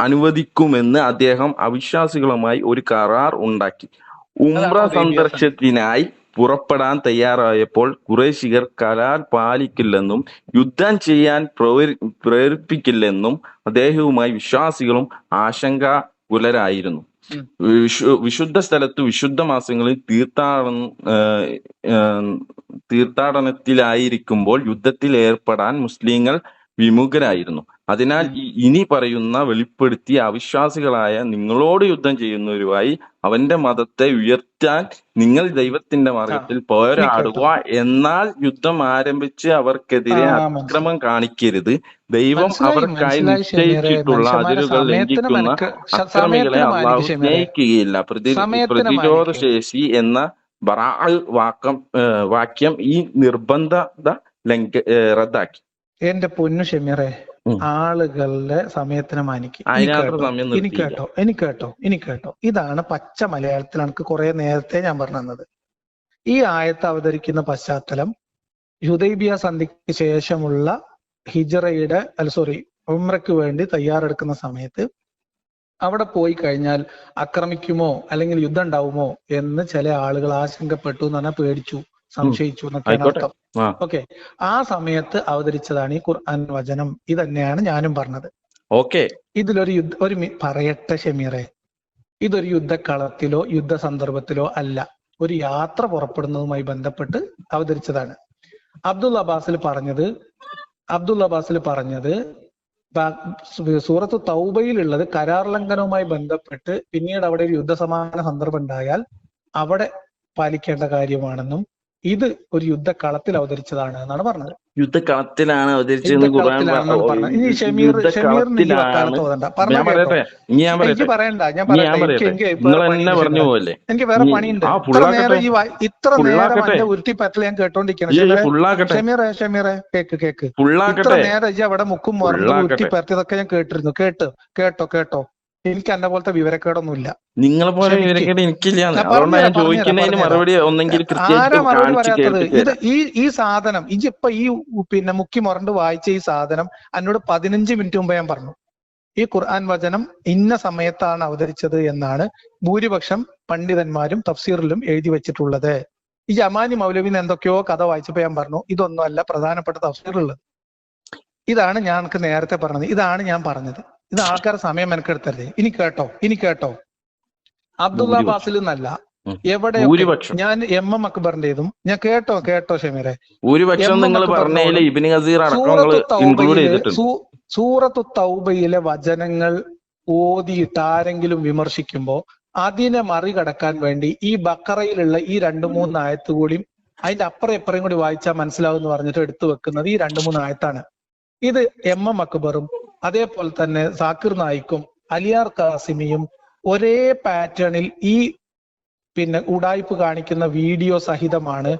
അനുവദിക്കുമെന്ന് അദ്ദേഹം അവിശ്വാസികളുമായി ഒരു കരാർ ഉണ്ടാക്കി. ഉംറ സന്ദർശനത്തിനായി പുറപ്പെടാൻ തയ്യാറായപ്പോൾ ഖുറൈശികൾ കരാർ പാലിക്കില്ലെന്നും യുദ്ധം ചെയ്യാൻ പ്രേരിപ്പിക്കില്ലെന്നും അദ്ദേഹവുമായി വിശ്വാസികളും ആശങ്കാകുലരായിരുന്നു. വിശുദ്ധ സ്ഥലത്ത് വിശുദ്ധ മാസങ്ങളിൽ തീർത്ഥാടനത്തിലായിരിക്കുമ്പോൾ യുദ്ധത്തിൽ ഏർപ്പെടാൻ മുസ്ലിങ്ങൾ വിമുഖരായിരുന്നു. അതിനാൽ ഇനി പറയുന്ന വെളിപ്പെടുത്തിയ അവിശ്വാസികളായ നിങ്ങളോട് യുദ്ധം ചെയ്യുന്നവരുമായി അവന്റെ മതത്തെ ഉയർത്താൻ നിങ്ങൾ ദൈവത്തിന്റെ മാർഗത്തിൽ പോരാടുക. എന്നാൽ യുദ്ധം ആരംഭിച്ച് അവർക്കെതിരെ അക്രമം കാണിക്കരുത്. ദൈവം അവർക്കായി നിശ്ചയിച്ചിട്ടുള്ള അതിരുകൾ ലംഘിക്കുന്ന അക്രമികളെ അള്ളാഹു സ്നേഹിക്കുകയില്ല. പ്രതിരോധ ശേഷി എന്ന ബറാഅ് വാക്യം ഈ നിർബന്ധത റദ്ദാക്കി. എന്റെ പൊന്നു ഷമീറെ, ആളുകളുടെ സമയത്തിനെ മാനിക്കും. എനിക്ക് കേട്ടോ. ഇതാണ് പച്ച മലയാളത്തിൽ എനിക്ക് കുറെ നേരത്തെ ഞാൻ പറഞ്ഞു തന്നത്. ഈ ആയത്ത് അവതരിക്കുന്ന പശ്ചാത്തലം ഹുദൈബിയ സന്ധിക്ക് ശേഷമുള്ള ഉംറയ്ക്ക് വേണ്ടി തയ്യാറെടുക്കുന്ന സമയത്ത് അവിടെ പോയി കഴിഞ്ഞാൽ ആക്രമിക്കുമോ അല്ലെങ്കിൽ യുദ്ധം ഉണ്ടാവുമോ എന്ന് ചില ആളുകൾ ആശങ്കപ്പെട്ടു എന്ന് പറഞ്ഞാൽ പേടിച്ചു, സംശയിച്ചു എന്നൊക്കെയാണ് അർത്ഥം. ഓക്കെ, ആ സമയത്ത് അവതരിച്ചതാണ് ഈ ഖുർആൻ വചനം. ഇതന്നെയാണ് ഞാനും പറഞ്ഞത്. ഓക്കെ, ഇതിലൊരു പറയട്ടെ ഷമീറെ, ഇതൊരു യുദ്ധക്കളത്തിലോ യുദ്ധ സന്ദർഭത്തിലോ അല്ല, ഒരു യാത്ര പുറപ്പെടുന്നതുമായി ബന്ധപ്പെട്ട് അവതരിച്ചതാണ്. അബ്ദുൽ അബ്ബാസിൽ പറഞ്ഞത് സൂറത്ത് തൗബയിലുള്ളത് കരാർ ലംഘനവുമായി ബന്ധപ്പെട്ട് പിന്നീട് അവിടെ ഒരു യുദ്ധസമാന സന്ദർഭം ഉണ്ടായാൽ അവിടെ പാലിക്കേണ്ട കാര്യമാണെന്നും ഇത് ഒരു യുദ്ധക്കളത്തിൽ അവതരിച്ചതാണ് എന്നാണ് പറഞ്ഞത്. യുദ്ധക്കളത്തിലാണ് അവതരിച്ചതെന്ന് എനിക്ക് വേറെ പണിയുണ്ട്. ഇത്ര നേരം ഉരുട്ടിപ്പറ്റൽ ഞാൻ കേട്ടോണ്ടിരിക്കണം. ഷമീറെ കേക്ക്. ഇത്ര നേരം അവിടെ മുക്കും മറന്ന് ഉരുട്ടിപ്പറ്റിയതൊക്കെ ഞാൻ കേട്ടിരുന്നു. കേട്ടോ എനിക്ക് എന്നെ പോലത്തെ വിവരക്കേടൊന്നുമില്ല. നിങ്ങളെ പോലെ വിവരക്കേട് എനിക്കില്ല. അതുകൊണ്ടാണ് ഞാൻ ചോദിക്കുന്നതിന് മറുപടി ഒന്നെങ്കിൽ ആരാ മറുപടി പറയാത്തത്? ഇത് ഈ സാധനം ഇപ്പൊ ഈ പിന്നെ മുക്കി മുരണ്ട് വായിച്ച ഈ സാധനം എന്നോട് 15 മിനിറ്റ് മുമ്പ് ഞാൻ പറഞ്ഞു. ഈ ഖുർആൻ വചനം ഇന്ന സമയത്താണ് അവതരിച്ചത് എന്നാണ് ഭൂരിപക്ഷം പണ്ഡിതന്മാരും തഫ്സീറിലും എഴുതി വെച്ചിട്ടുള്ളത്. ഈ ജമാനി മൗലവിന്ന് എന്തൊക്കെയോ കഥ വായിച്ചപ്പോ ഞാൻ പറഞ്ഞു ഇതൊന്നുമല്ല പ്രധാനപ്പെട്ട തഫ്സീറുള്ളത്. ഇതാണ് ഞാൻ നേരത്തെ പറഞ്ഞത്, ഇതാണ് ഞാൻ പറഞ്ഞത്. ഇത് ആൾക്കാരെ സമയം മെനക്കെടുത്തല്ലേ. ഇനി കേട്ടോ അബ്ദുള്ള ബാസിൽ എന്നല്ല എവിടെ ഞാൻ എം അക്ബറിന്റേതും ഞാൻ കേട്ടോ ഷമീറെ, സൂറത്തു തൗബയിലെ വചനങ്ങൾ ഓതിയിട്ട് ആരെങ്കിലും വിമർശിക്കുമ്പോ അതിനെ മറികടക്കാൻ വേണ്ടി ഈ ബക്കറയിലുള്ള ഈ 2-3 ആയത്ത് കൂടിയും അതിന്റെ അപ്പുറം ഇപ്പുറം കൂടി വായിച്ചാൽ മനസ്സിലാവും എന്ന് പറഞ്ഞിട്ട് എടുത്തു വെക്കുന്നത് ഈ 2-3 ആയത്താണ്. ഇത് എം അക്ബറും അതേപോലെ തന്നെ സാക്കിർ നായിക്കും അലിയാർ കാസിമിയും ഒരേ പാറ്റേണിൽ ഈ പിന്നെ ഉടായ്പ് കാണിക്കുന്ന വീഡിയോ സഹിതമാണ്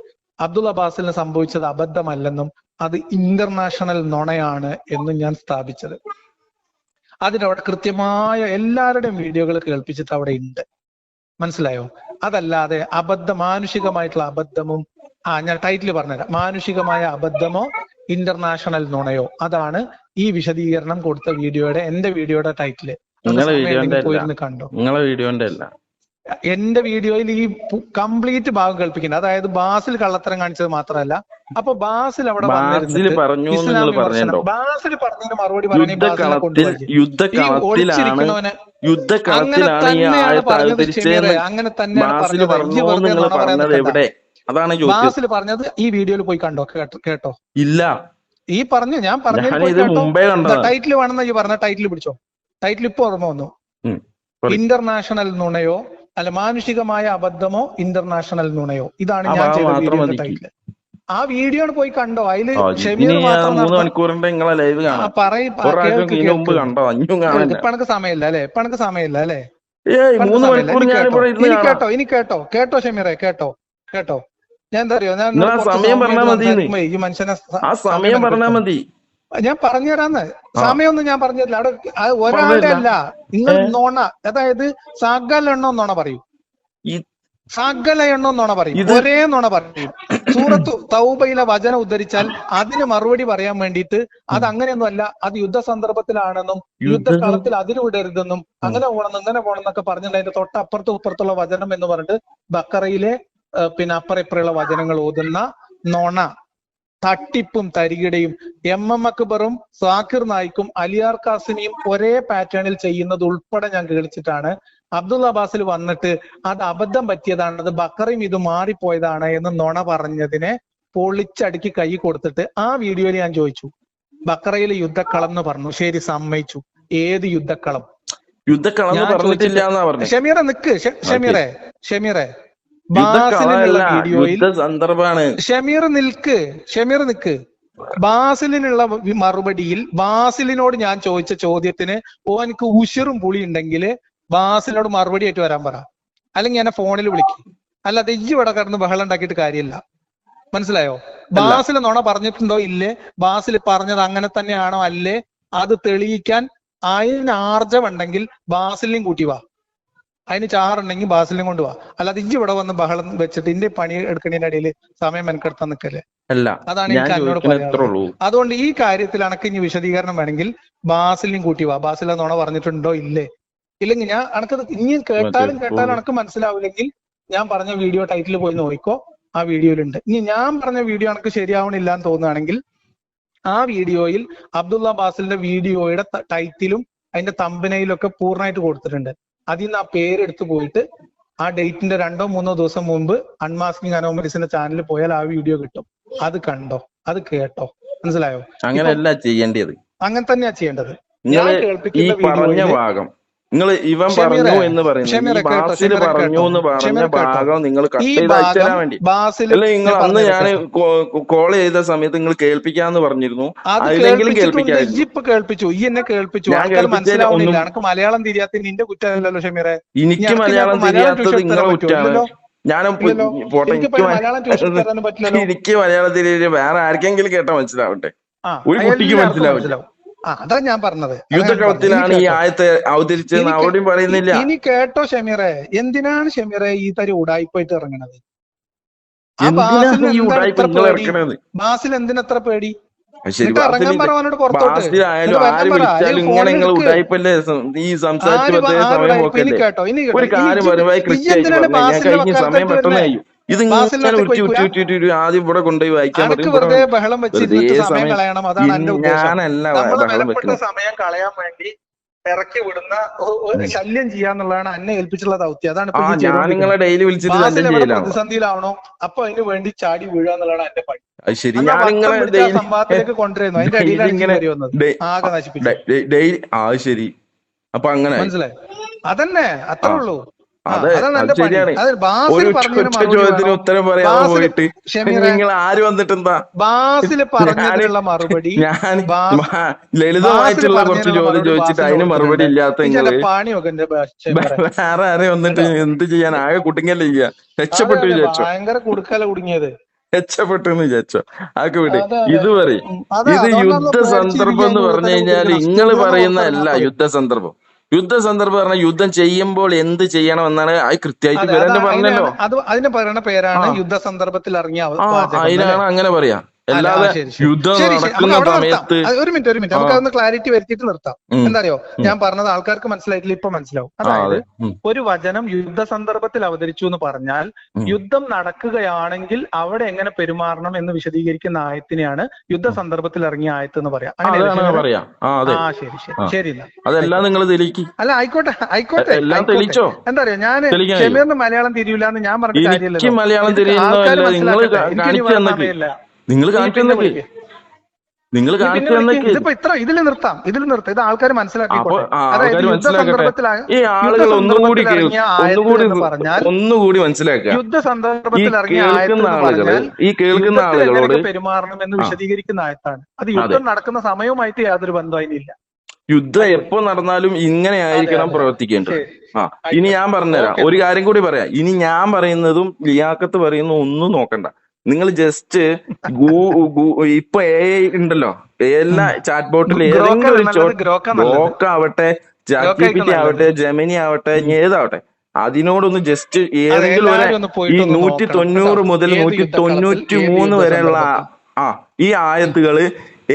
അബ്ദുള്ള ബാസിലിന് സംഭവിച്ചത് അബദ്ധമല്ലെന്നും അത് ഇന്റർനാഷണൽ നുണയാണ് എന്നും ഞാൻ സ്ഥാപിച്ചത്. അതിനവിടെ കൃത്യമായ എല്ലാവരുടെയും വീഡിയോകൾ കേൾപ്പിച്ചിട്ട് അവിടെ ഉണ്ട്. മനസ്സിലായോ? അതല്ലാതെ മാനുഷികമായിട്ടുള്ള അബദ്ധമും ഞാൻ ടൈറ്റിൽ പറഞ്ഞുതരാം. മാനുഷികമായ അബദ്ധമോ ഇന്റർനാഷണൽ നുണയോ, അതാണ് ഈ വിശദീകരണം കൊടുത്ത വീഡിയോയുടെ എന്റെ വീഡിയോയുടെ ടൈറ്റില്. പോയിരുന്ന് കണ്ടോ? എന്റെ വീഡിയോയിൽ ഈ കംപ്ലീറ്റ് ഭാഗം കേൾപ്പിക്കുന്നത്. അതായത് ബാസിൽ കള്ളത്തരം കാണിച്ചത് മാത്രമല്ല, അപ്പൊ ബാസിൽ അവിടെ ബാസിൽ പറഞ്ഞതിന് മറുപടി പറയാൻ അങ്ങനെ തന്നെയാണ് പറഞ്ഞത്. ബാസിൽ പറഞ്ഞത് ഈ വീഡിയോയിൽ പോയി കണ്ടോ? കേട്ടോ? ഇല്ല. ഈ പറഞ്ഞു ഞാൻ പറഞ്ഞത് ടൈറ്റിൽ വേണമെന്ന് ഈ പറഞ്ഞ ടൈറ്റിൽ പിടിച്ചോ. ടൈറ്റിൽ ഇപ്പൊ ഓർമ്മ വന്നു. ഇന്റർനാഷണൽ നുണയോ അല്ല മാനുഷികമായ അബദ്ധമോ ഇന്റർനാഷണൽ നുണയോ, ഇതാണ് ഞാൻ ചെയ്ത വീഡിയോയുടെ ടൈറ്റിൽ. ആ വീഡിയോ പോയി കണ്ടോ? അതില് ഷമീർ ഇപ്പണക്ക് സമയമില്ല അല്ലേ? ഇനി കേട്ടോ ഷമീറെ, കേട്ടോ ഞാൻ എന്താ അറിയോ, ഞാൻ ഈ മനുഷ്യനെ ഞാൻ പറഞ്ഞുതരാന്ന്. സമയമൊന്നും ഞാൻ പറഞ്ഞില്ല. അവിടെ ഒരാളുടെ അല്ല, നിങ്ങൾ നോണ, അതായത് സകല എണ്ണോ നോണ പറയും, സകല എണ്ണോ നോണ പറയും, ഒരേ നോണ പറയും. സൂറത്തു തൗബയിലെ വചനം ഉദ്ധരിച്ചാൽ അതിന് മറുപടി പറയാൻ വേണ്ടിയിട്ട് അത് അങ്ങനെയൊന്നും അല്ല, അത് യുദ്ധ സന്ദർഭത്തിലാണെന്നും യുദ്ധകാലത്തിൽ അതിന് വിടരുതെന്നും അങ്ങനെ പോകണം ഇങ്ങനെ പോകണം എന്നൊക്കെ പറഞ്ഞിട്ട് അതിന്റെ തൊട്ടപ്പുറത്തും ഇപ്പുറത്തുള്ള വചനം എന്ന് പറഞ്ഞിട്ട് ബക്കറയിലെ പിന്നെ അപ്പുറയുള്ള വചനങ്ങൾ ഓതുന്ന നോണ, തട്ടിപ്പും തരികിടയും എം അക്ബറും സാക്കിർ നായിക്കും അലിയാർ കാസിമിയും ഒരേ പാറ്റേണിൽ ചെയ്യുന്നത് ഉൾപ്പെടെ ഞാൻ കേളിച്ചിട്ടാണ് അബ്ദുള്ള ബാസിൽ വന്നിട്ട് അത് അബദ്ധം പറ്റിയതാണ്, അത് ബക്കറയും ഇത് മാറിപ്പോയതാണ് എന്ന് നുണ പറഞ്ഞതിനെ പൊളിച്ചടുക്കി കൈ കൊടുത്തിട്ട് ആ വീഡിയോയിൽ ഞാൻ ചോദിച്ചു, ബക്കറയിലെ യുദ്ധക്കളം എന്ന് പറഞ്ഞു. ശരി, സമ്മതിച്ചു. ഏത് യുദ്ധക്കളം? ഷമീറെ നിക്ക്, ഷമീറെ ബാസിലിനുള്ള വീഡിയോയിൽ ഷമീർ നിൽക്ക്. ബാസിലിനുള്ള മറുപടിയിൽ ബാസിലിനോട് ഞാൻ ചോദിച്ച ചോദ്യത്തിന് എനിക്ക് ഉശിറും പുളി ഉണ്ടെങ്കിൽ ബാസിലിനോട് മറുപടി ആയിട്ട് വരാൻ പറ, അല്ലെങ്കിൽ എന്നെ ഫോണിൽ വിളിക്കും. അല്ലാതെ ഇജ്ജ് ഇവിടെ കിടന്ന് ബഹളം ഉണ്ടാക്കിയിട്ട് കാര്യമില്ല. മനസ്സിലായോ? ബാസിൽ നുണ പറഞ്ഞിട്ടുണ്ടോ ഇല്ലേ, ബാസിൽ പറഞ്ഞത് അങ്ങനെ തന്നെയാണോ അല്ലേ, അത് തെളിയിക്കാൻ അതിന് ആർജവുണ്ടെങ്കിൽ ബാസിലിനെയും കൂട്ടി വാ, അതിന് ചാറുണ്ടെങ്കിൽ ബാസിലിനെ കൊണ്ട് പോവാ. അല്ലാതെ ഇജ്ജ് ഇവിടെ വന്ന് ബഹളം വെച്ചിട്ട് ഇന്റെ പണി എടുക്കുന്നതിന്റെ ഇടയിൽ സമയം മെനക്കെടുത്താൻ നിൽക്കല്ലേ. അതാണ് എനിക്ക് എന്നോട് പറയാനുള്ളത്. അതുകൊണ്ട് ഈ കാര്യത്തിൽ അനക്ക് ഇനി വിശദീകരണം വേണമെങ്കിൽ ബാസിലിനെയും കൂട്ടി വാ. ബാസിൽ നുണ പറഞ്ഞിട്ടുണ്ടോ ഇല്ലേ, ഇല്ലെങ്കിൽ ഞാൻ അനക്കത് ഇനി കേട്ടാലും അനക്ക് മനസ്സിലാവില്ലെങ്കിൽ ഞാൻ പറഞ്ഞ വീഡിയോ ടൈറ്റിൽ പോയി നോക്കിക്കോ, ആ വീഡിയോയിലുണ്ട്. ഇനി ഞാൻ പറഞ്ഞ വീഡിയോ അനക്ക് ശരിയാവണില്ല എന്ന് തോന്നുകയാണെങ്കിൽ ആ വീഡിയോയിൽ അബ്ദുള്ള ബാസിലിന്റെ വീഡിയോയുടെ ടൈറ്റിലും അതിന്റെ തമ്പനയിലും ഒക്കെ പൂർണ്ണമായിട്ട് കൊടുത്തിട്ടുണ്ട്. അതിൽ നിന്ന് ആ പേരെടുത്ത് പോയിട്ട് ആ ഡേറ്റിന്റെ 2-3 ദിവസം മുമ്പ് അൺമാസ്കിംഗ് അനോമലീസിന്റെ ചാനലിൽ പോയാൽ ആ വീഡിയോ കിട്ടും. അത് കണ്ടോ, അത് കേട്ടോ, മനസ്സിലായോ? അങ്ങനെയല്ല ചെയ്യേണ്ടത്, അങ്ങനെ തന്നെയാ ചെയ്യേണ്ടത്. ഞാൻ കേൾപ്പിക്കുന്ന പറഞ്ഞ ഭാഗം നിങ്ങൾ ഇവൻ പറഞ്ഞു എന്ന് പറയുന്നത് ബാസിൽ പറഞ്ഞു എന്ന് പറഞ്ഞ ഭാഗം നിങ്ങൾ കട്ട് ചെയ്ത് അയച്ചാൻ വേണ്ടി അല്ല, നിങ്ങൾ അന്ന് ഞാൻ കോൾ ചെയ്ത സമയത്ത് നിങ്ങൾ കേൾപ്പിക്കാന്ന് പറഞ്ഞിരുന്നു. അതെങ്കിലും കേൾപ്പിച്ചു. ഈ എന്നെ കേൾപ്പിച്ചു. മലയാളം തിരിയാത്ത നിന്റെ കുറ്റമല്ലല്ലോ ഷമീറെ. എനിക്ക് മലയാളം തിരിയാത്തത് നിങ്ങളെ കുറ്റാണ്. എനിക്ക് മലയാളം തിരിയ വേറെ ആർക്കെങ്കിലും കേട്ടാ മനസ്സിലാവട്ടെ, ഒരു കുട്ടിക്ക് മനസ്സിലാവില്ല. അതാ ഞാൻ പറഞ്ഞത്. യുദ്ധകളത്തിലാണ് ഈ ആയത്തെ അവതരിച്ചതെന്ന് അവിടെയും പറയുന്നില്ല. ഇനി കേട്ടോ ഷമീറെ, എന്തിനാണ് ഷമീറെ ഈ തരി ഉടായിപ്പായിട്ട് ഇറങ്ങണത്? ബാസിൽ എന്തിനത്ര പേടി? ഇറങ്ങാൻ പറഞ്ഞോട് പുറത്തോട്ട്. കേട്ടോ ഇനി ആദ്യം ഇവിടെ കൊണ്ടുപോയി വായിക്കാൻ വെറുതെ ബഹളം വെച്ച് സമയം കളയണം. അതാണ് എന്റെ ഉദ്ദേശം. സമയം കളയാൻ വേണ്ടി ഇറക്കി വിടുന്ന ശല്യം ചെയ്യാന്നുള്ളതാണ് എന്നെ ഏൽപ്പിച്ചുള്ള ദൗത്യം. അതാണ് പ്രതിസന്ധിയിലാവണോ അപ്പൊ അതിന് വേണ്ടി ചാടി വീഴുക എന്നുള്ളതാണ് എന്റെ പണി. സംഭവത്തിലേക്ക് കൊണ്ടുവരുന്നു. അതിന്റെ അടിയിലാണ് ആകെ നശിപ്പിച്ചു. ശരി, അപ്പൊ അങ്ങനെ മനസ്സിലായി. അതന്നെ, അത്രേ ഉള്ളൂ. ചോദ്യത്തിന് ഉത്തരം പറയാൻ പോയിട്ട് നിങ്ങൾ ആര് വന്നിട്ടെന്താ ബാസിൽ പറഞ്ഞതിനുള്ള മറുപടി? ഞാൻ ലളിതമായിട്ടുള്ള കുറച്ച് ചോദ്യം ചോദിച്ചിട്ട് അതിന് മറുപടി ഇല്ലാത്ത വേറെ ആരെ വന്നിട്ട് എന്ത് ചെയ്യാൻ? ആകെ കുടുങ്ങല്ലേ ചെയ്യാ? രക്ഷപ്പെട്ടു വിചാരിച്ചോ? ഭയങ്കര കുടുക്കല കുടുങ്ങിയത്. രക്ഷപ്പെട്ടു എന്ന് വിചാരിച്ചോ? ആക്ക് വിട്. ഇത് പറയും, ഇത് യുദ്ധ സന്ദർഭം എന്ന് പറഞ്ഞു കഴിഞ്ഞാൽ നിങ്ങൾ പറയുന്ന അല്ല യുദ്ധ സന്ദർഭം. യുദ്ധ സന്ദർഭം പറഞ്ഞാൽ യുദ്ധം ചെയ്യുമ്പോൾ എന്ത് ചെയ്യണം എന്നാണ് കൃത്യമായിട്ട് ഇവരെന്നെ പറഞ്ഞല്ലോ. അതിന് പറയുന്ന പേരാണ് യുദ്ധ സന്ദർഭത്തിൽ ഇറങ്ങിയ. അതിനാണ് അങ്ങനെ പറയാ. അല്ലാതെ യുദ്ധം നടക്കുന്ന സമയത്ത് ഒരു മിനിറ്റ് നമുക്ക് അതൊന്ന് ക്ലാരിറ്റി വരുത്തിയിട്ട് നിർത്താം. എന്താ അറിയോ, ഞാൻ പറഞ്ഞത് ആൾക്കാർക്ക് മനസ്സിലായിട്ടില്ല, ഇപ്പൊ മനസ്സിലാവും. അതായത് ഒരു വചനം യുദ്ധ സന്ദർഭത്തിൽ അവതരിച്ചു എന്ന് പറഞ്ഞാൽ യുദ്ധം നടക്കുകയാണെങ്കിൽ അവിടെ എങ്ങനെ പെരുമാറണം എന്ന് വിശദീകരിക്കുന്ന ആയത്തിനെയാണ് യുദ്ധ സന്ദർഭത്തിൽ ഇറങ്ങിയ ആയത്ത് എന്ന് പറയാം. ശരി. അതെല്ലാം നിങ്ങൾ അല്ല ആയിക്കോട്ടെ. എന്താ അറിയോ, ഞാൻ ഷമീറിന് മലയാളം തിരിയില്ല എന്ന് ഞാൻ പറഞ്ഞ കാര്യമില്ല. മലയാളം തിരിയുന്ന നിങ്ങൾ ഇതിൽ നിർത്താം. ഇത് ആൾക്കാർ മനസ്സിലാക്കിക്കോട്ടെ. ഈ ആളുകൾ ഒന്നുകൂടി മനസ്സിലാക്കുക. യുദ്ധ സന്ദർഭത്തിൽ ഇറങ്ങിയ ഈ കേൾക്കുന്ന ആളുകളോട് പെരുമാറണം എന്ന് വിശദീകരിക്കുന്ന ആയത്താണ്. അത് യുദ്ധം നടക്കുന്ന സമയവുമായിട്ട് യാതൊരു ബന്ധവും അതിനില്ല. യുദ്ധം എപ്പോ നടന്നാലും ഇങ്ങനെ ആയിരിക്കണം പ്രവർത്തിക്കേണ്ടത്. ഇനി ഞാൻ പറഞ്ഞുതരാം. ഒരു കാര്യം കൂടി പറയാം. ഇനി ഞാൻ പറയുന്നതും ലിയാഖത്ത് പറയുന്നതും ഒന്നും നോക്കണ്ട. നിങ്ങൾ ജസ്റ്റ് ഇപ്പൊ AI ഉണ്ടല്ലോ, എല്ലാ ചാറ്റ് ബോട്ടിൽ ഏതെങ്കിലും ഒരു ഗ്രോക്ക് ആവട്ടെ, ChatGPT ആവട്ടെ, ജെമിനി ആവട്ടെ, ഏതാവട്ടെ, അതിനോടൊന്ന് ജസ്റ്റ് ഏതെങ്കിലും ഈ 190 മുതൽ 193 വരെയുള്ള ഈ ആയത്തുകള്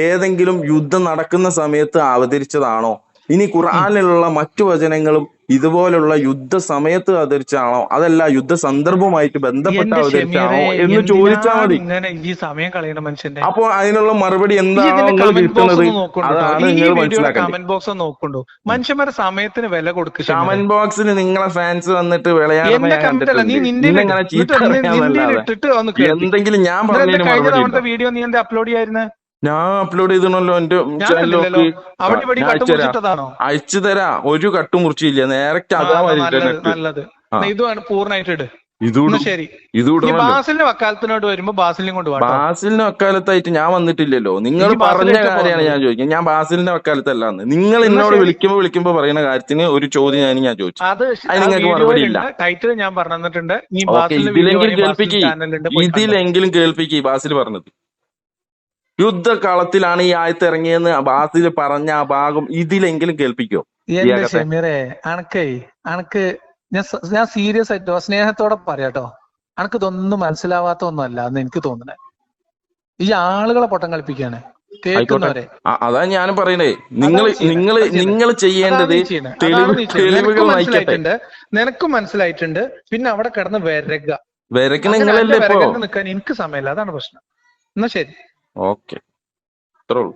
ഏതെങ്കിലും യുദ്ധം നടക്കുന്ന സമയത്ത് അവതരിച്ചതാണോ? ഇനി ഖുർആനിലുള്ള മറ്റു വചനങ്ങളും ഇതുപോലുള്ള യുദ്ധ സമയത്ത് അവതരിച്ചാണോ, അതല്ല യുദ്ധ സന്ദർഭവുമായിട്ട് ബന്ധപ്പെട്ട് അവതരിച്ചാണോ എന്ന് ചോദിച്ചാൽ മതി. അപ്പൊ അതിനുള്ള മറുപടി എന്താണോ നിങ്ങൾ കിട്ടുന്നത് അതാണ് നിങ്ങൾ മനസ്സിലാക്കുന്നത്. മനുഷ്യന്മാരുടെ സമയത്തിന് വില കൊടുക്കുക. കമന്റ് ബോക്സിൽ നിങ്ങളെ ഫാൻസ് വന്നിട്ട് വിളയാടുന്ന എന്തെങ്കിലും ഞാൻ പറഞ്ഞു വീഡിയോ നീ എന്താ അപ്ലോഡ് ചെയ്യായിരുന്നു? ഞാൻ അപ്ലോഡ് ചെയ്തണല്ലോ എന്റെ ചാനലിലൊക്കെ. അയച്ചു തരാ. ഒരു കട്ടും മുറിച്ചില്ല. നേരത്തെ ഇതാണ് പൂർണ്ണമായിട്ട്. ബാസിലിന്റെ വക്കാലത്തിനോട് വരുമ്പോ ബാസിലിനെ കൊണ്ട് ബാസിലിന്റെ വക്കാലത്തായിട്ട് ഞാൻ വന്നിട്ടില്ലല്ലോ. നിങ്ങൾ പറഞ്ഞ കാര്യമാണ് ഞാൻ ചോദിക്കുന്നത്. ഞാൻ ബാസിലിന്റെ വക്കാലത്തല്ലാന്ന്. നിങ്ങൾ എന്നോട് വിളിക്കുമ്പോ പറയുന്ന കാര്യത്തിന് ഒരു ചോദ്യം ഞാൻ ചോദിച്ചു. അത് നിങ്ങൾക്ക് മറുപടി ഇല്ല. ടൈറ്റിൽ ഞാൻ പറഞ്ഞിട്ടുണ്ട്. ഇതിലെങ്കിലും കേൾപ്പിക്ക് ബാസിൽ പറഞ്ഞത്. യുദ്ധകളത്തിലാണ് ഈ ആയത്ത് ഇറങ്ങിയെന്ന് ബാസിൽ പറഞ്ഞ ആ ഭാഗം ഇതിലെങ്കിലും കേൾപ്പിക്കോ? അനക്ക് ഞാൻ സീരിയസ് ആയിട്ടോ സ്നേഹത്തോടെ പറയാട്ടോ, അനക്ക് ഇതൊന്നും മനസ്സിലാവാത്ത ഒന്നുമല്ല എന്ന് എനിക്ക് തോന്നുന്നത്. ഈ ആളുകളെ പൊട്ടം കളിപ്പിക്കാണ് കേൾക്കുന്നവരെ. അതാ ഞാൻ പറയണേ. നിങ്ങൾ ചെയ്യേണ്ടത് തെളിവുകൾ മനസ്സിലായിട്ടുണ്ട്, നിനക്കും മനസ്സിലായിട്ടുണ്ട്. പിന്നെ അവിടെ കിടന്ന് വിരകണ നിങ്ങളല്ലേ നിൽക്കാൻ എനിക്ക് സമയമില്ല. അതാണ് പ്രശ്നം. എന്നാ ശരി. ഓക്കെ, അത്രേ ഉള്ളൂ.